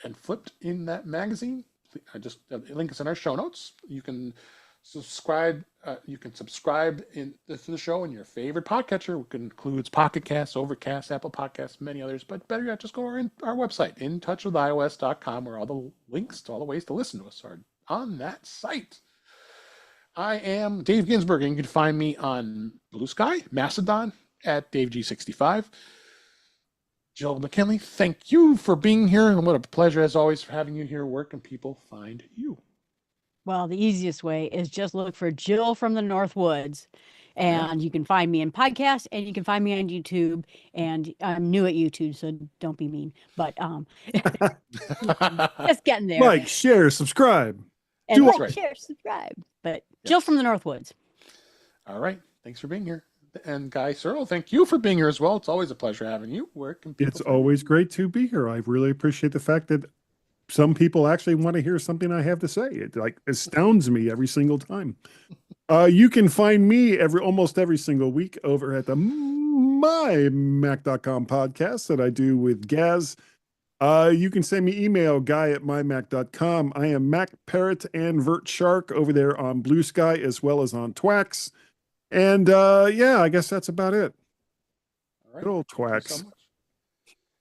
and flipped in that magazine. The link is in our show notes. You can subscribe. To the show in your favorite podcatcher, which includes Pocket Casts, Overcast, Apple Podcasts, many others. But better yet, just go to our website, intouchwithios.com, where all the links to all the ways to listen to us are on that site. I am Dave Ginsburg, and you can find me on Blue Sky, Mastodon, at DaveG65. Jill McKinley, thank you for being here, and what a pleasure, as always, for having you here. Where can people find you? Well, the easiest way is just look for Jill from the North Woods. And you can find me in podcasts, and you can find me on YouTube. And I'm new at YouTube, so don't be mean. But just getting there. Like, share, subscribe. And That's like, right. share, subscribe. But Jill from the Northwoods. All right. Thanks for being here. And Guy Searle, thank you for being here as well. It's always a pleasure having you. Where can people It's find you? always great to be here. I really appreciate the fact that some people actually want to hear something I have to say. It like astounds me every single time. You can find me almost every single week over at the mymac.com podcast that I do with Gaz. You can send me email, guy@mymac.com. I am Mac Parrot and Vert Shark over there on Blue Sky as well as on Twax. And yeah, I guess that's about it. All right. Good old Thank you Twax. so much.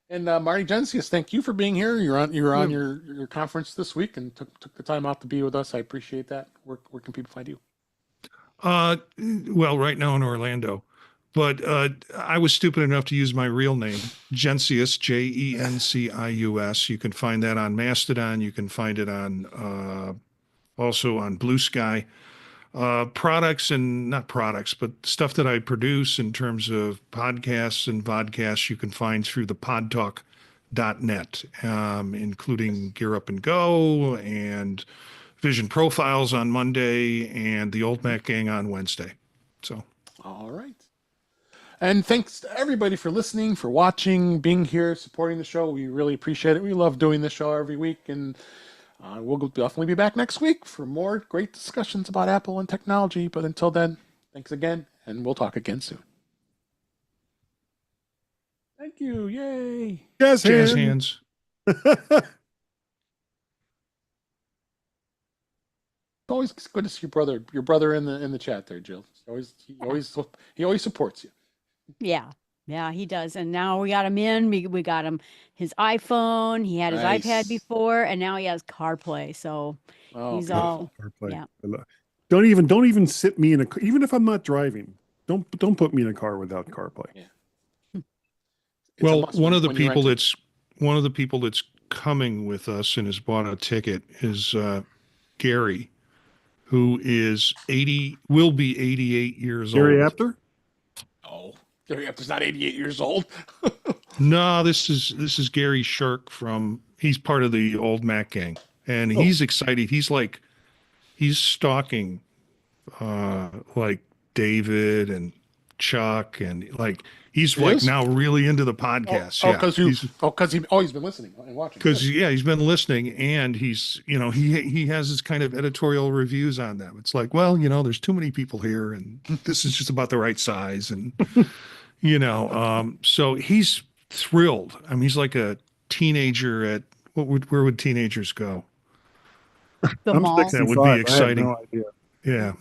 And Marty Gensius, thank you for being here. You're on your conference this week and took the time out to be with us. I appreciate that. Where can people find you? Well, right now in Orlando, but I was stupid enough to use my real name, Gensius, Jencius. You can find that on Mastodon. You can find it on also on Blue Sky. Products and not products, but stuff that I produce in terms of podcasts and vodcasts, you can find through the podtalk.net, including Gear Up and Go and Vision Profiles on Monday and the Old Mac Gang on Wednesday. So, all right. And thanks to everybody for listening, for watching, being here, supporting the show. We really appreciate it. We love doing the show every week, and we'll definitely be back next week for more great discussions about Apple and technology. But until then, thanks again, and we'll talk again soon. Thank you. Yay. Jazz jazz hands. hands. It's always good to see your brother in the chat there, Jill. He always supports you. Yeah. Yeah, he does. And now we got him in. We got him his iPhone. He had his Nice. iPad before, and now he has CarPlay. So he's all CarPlay. yeah. Don't even sit me in a car, even if I'm not driving. Don't put me in a car without CarPlay. Yeah. Well, one of the people that's coming with us and has bought a ticket is Gary, who is will be 88 years Gary old. Apter? Oh, Gary Apter's not 88 years old. No, this is Gary Shark he's part of the Old Mac Gang, and he's excited. He's stalking like David and Chuck, and like he's now really into the podcast. Because he's been listening and watching. Because he's been listening, and he's he has his kind of editorial reviews on them. It's like, well, there's too many people here, and this is just about the right size, and so he's thrilled. I mean, he's like a teenager at where would teenagers go? The I'm mall. 65. That would be exciting. I have no idea.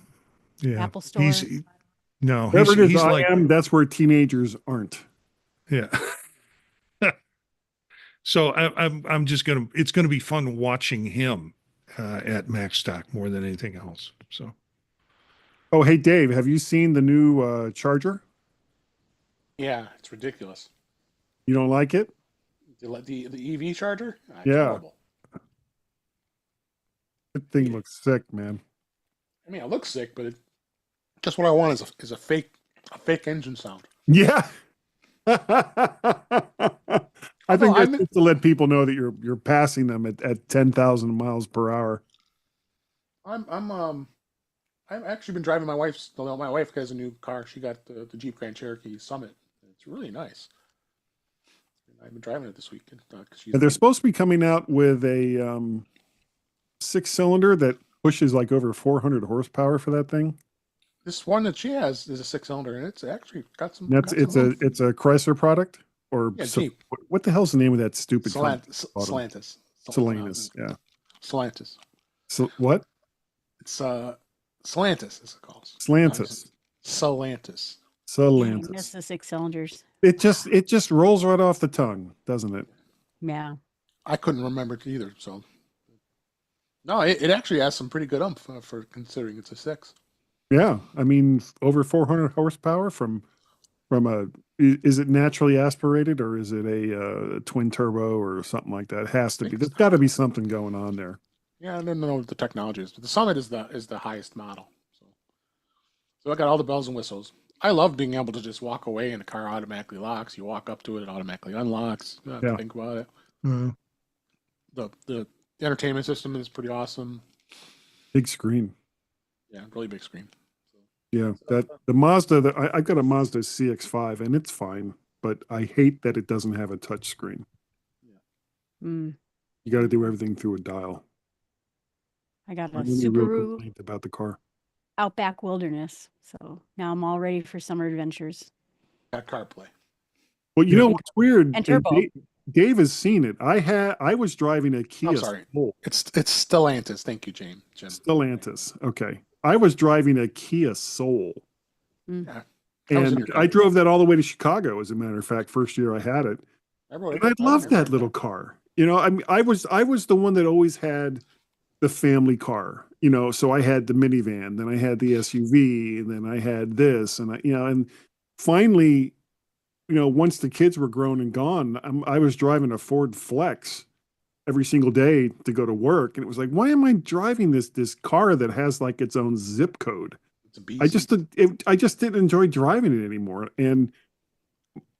Yeah. Apple Store. Wherever it is he's I like, am, that's where teenagers aren't. yeah. So it's gonna be fun watching him at MacStock more than anything else. So. Oh, hey Dave, have you seen the new charger? Yeah, it's ridiculous. You don't like it? The EV charger? Yeah. Terrible. That thing looks sick, man. I mean, it looks sick, but just what I want is a fake engine sound. Yeah. I think that's just to let people know that you're passing them at 10,000 miles per hour. I've actually been driving my wife has a new car. She got the Jeep Grand Cherokee Summit. It's really nice. I've been driving it this week. They're supposed to be coming out with a 6-cylinder that pushes like over 400 horsepower for that thing. This one that she has is a 6-cylinder, and it's actually got some. It's a Chrysler product, or Jeep. What the hell's the name of that stupid Stellantis. Yeah. Stellantis. So what? It's Stellantis is it called? Stellantis. I miss the 6 cylinders. It just rolls right off the tongue, doesn't it? Yeah. I couldn't remember it either. So no, it actually has some pretty good oomph for considering it's a 6. Yeah, I mean over 400 horsepower from is it naturally aspirated, or is it a twin turbo or something like that? It has to be. There's got to be something going on there. Yeah, I don't know what the technology is, but the Summit is the highest model. So So I got all the bells and whistles. I love being able to just walk away and the car automatically locks. You walk up to it, it automatically unlocks. You don't have Yeah. to think about it. Uh, The entertainment system is pretty awesome. Big screen. Yeah, really big screen. Yeah, that the Mazda that I've got a Mazda CX-5 and it's fine, but I hate that it doesn't have a touch screen. Mm. You got to do everything through a dial. I got a My only real Subaru complaint about the car. Outback Wilderness, so now I'm all ready for summer adventures. Got CarPlay. Well, you Yeah. know what's weird? And turbo. Dave has seen it. I was driving a Kia I'm sorry. Soul. It's Stellantis. Thank you, Jim. Stellantis. Okay. I was driving a Kia Soul. Mm. Yeah. I was in And your I car. drove that all the way to Chicago, as a matter of fact, first year I had it. I wrote it. And I I loved remember that it. little car. You know, I mean, I was the one that always had the family car, you know, so I had the minivan, then I had the SUV, and then I had this, and and finally, once the kids were grown and gone, I was driving a Ford Flex every single day to go to work, and it was like, why am I driving this car that has like its own zip code? It's a beast. I just didn't enjoy driving it anymore, and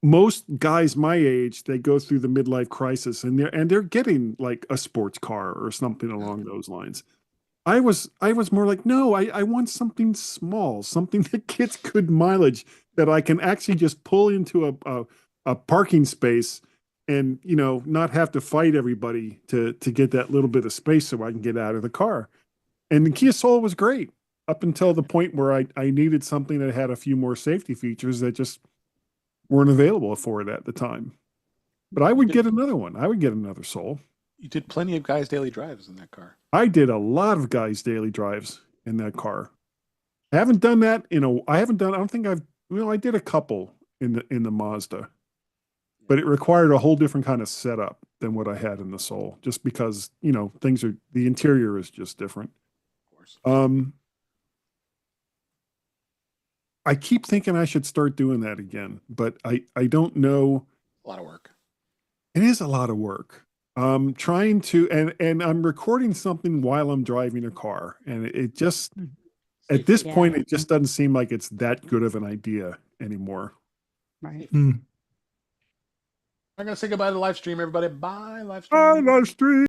most guys my age, they go through the midlife crisis and they're getting like a sports car or something along those lines. I was more like, no, I want something small, something that gets good mileage that I can actually just pull into a parking space and not have to fight everybody to get that little bit of space so I can get out of the car. And the Kia Soul was great up until the point where I needed something that had a few more safety features that just weren't available for it at the time. But I would get another one. I would get another Soul. You did plenty of guys' daily drives in that car. I did a lot of guys' daily drives in that car. I haven't done that I don't think I did a couple in the Mazda. But it required a whole different kind of setup than what I had in the Soul, just because, the interior is just different. Of course. I keep thinking I should start doing that again, but I don't know. A lot of work. It is a lot of work. Trying to, and I'm recording something while I'm driving a car. And it just, at this Yeah. point, it just doesn't seem like it's that good of an idea anymore. Right. I'm going to say goodbye to the live stream, everybody. Bye, live stream. Live stream.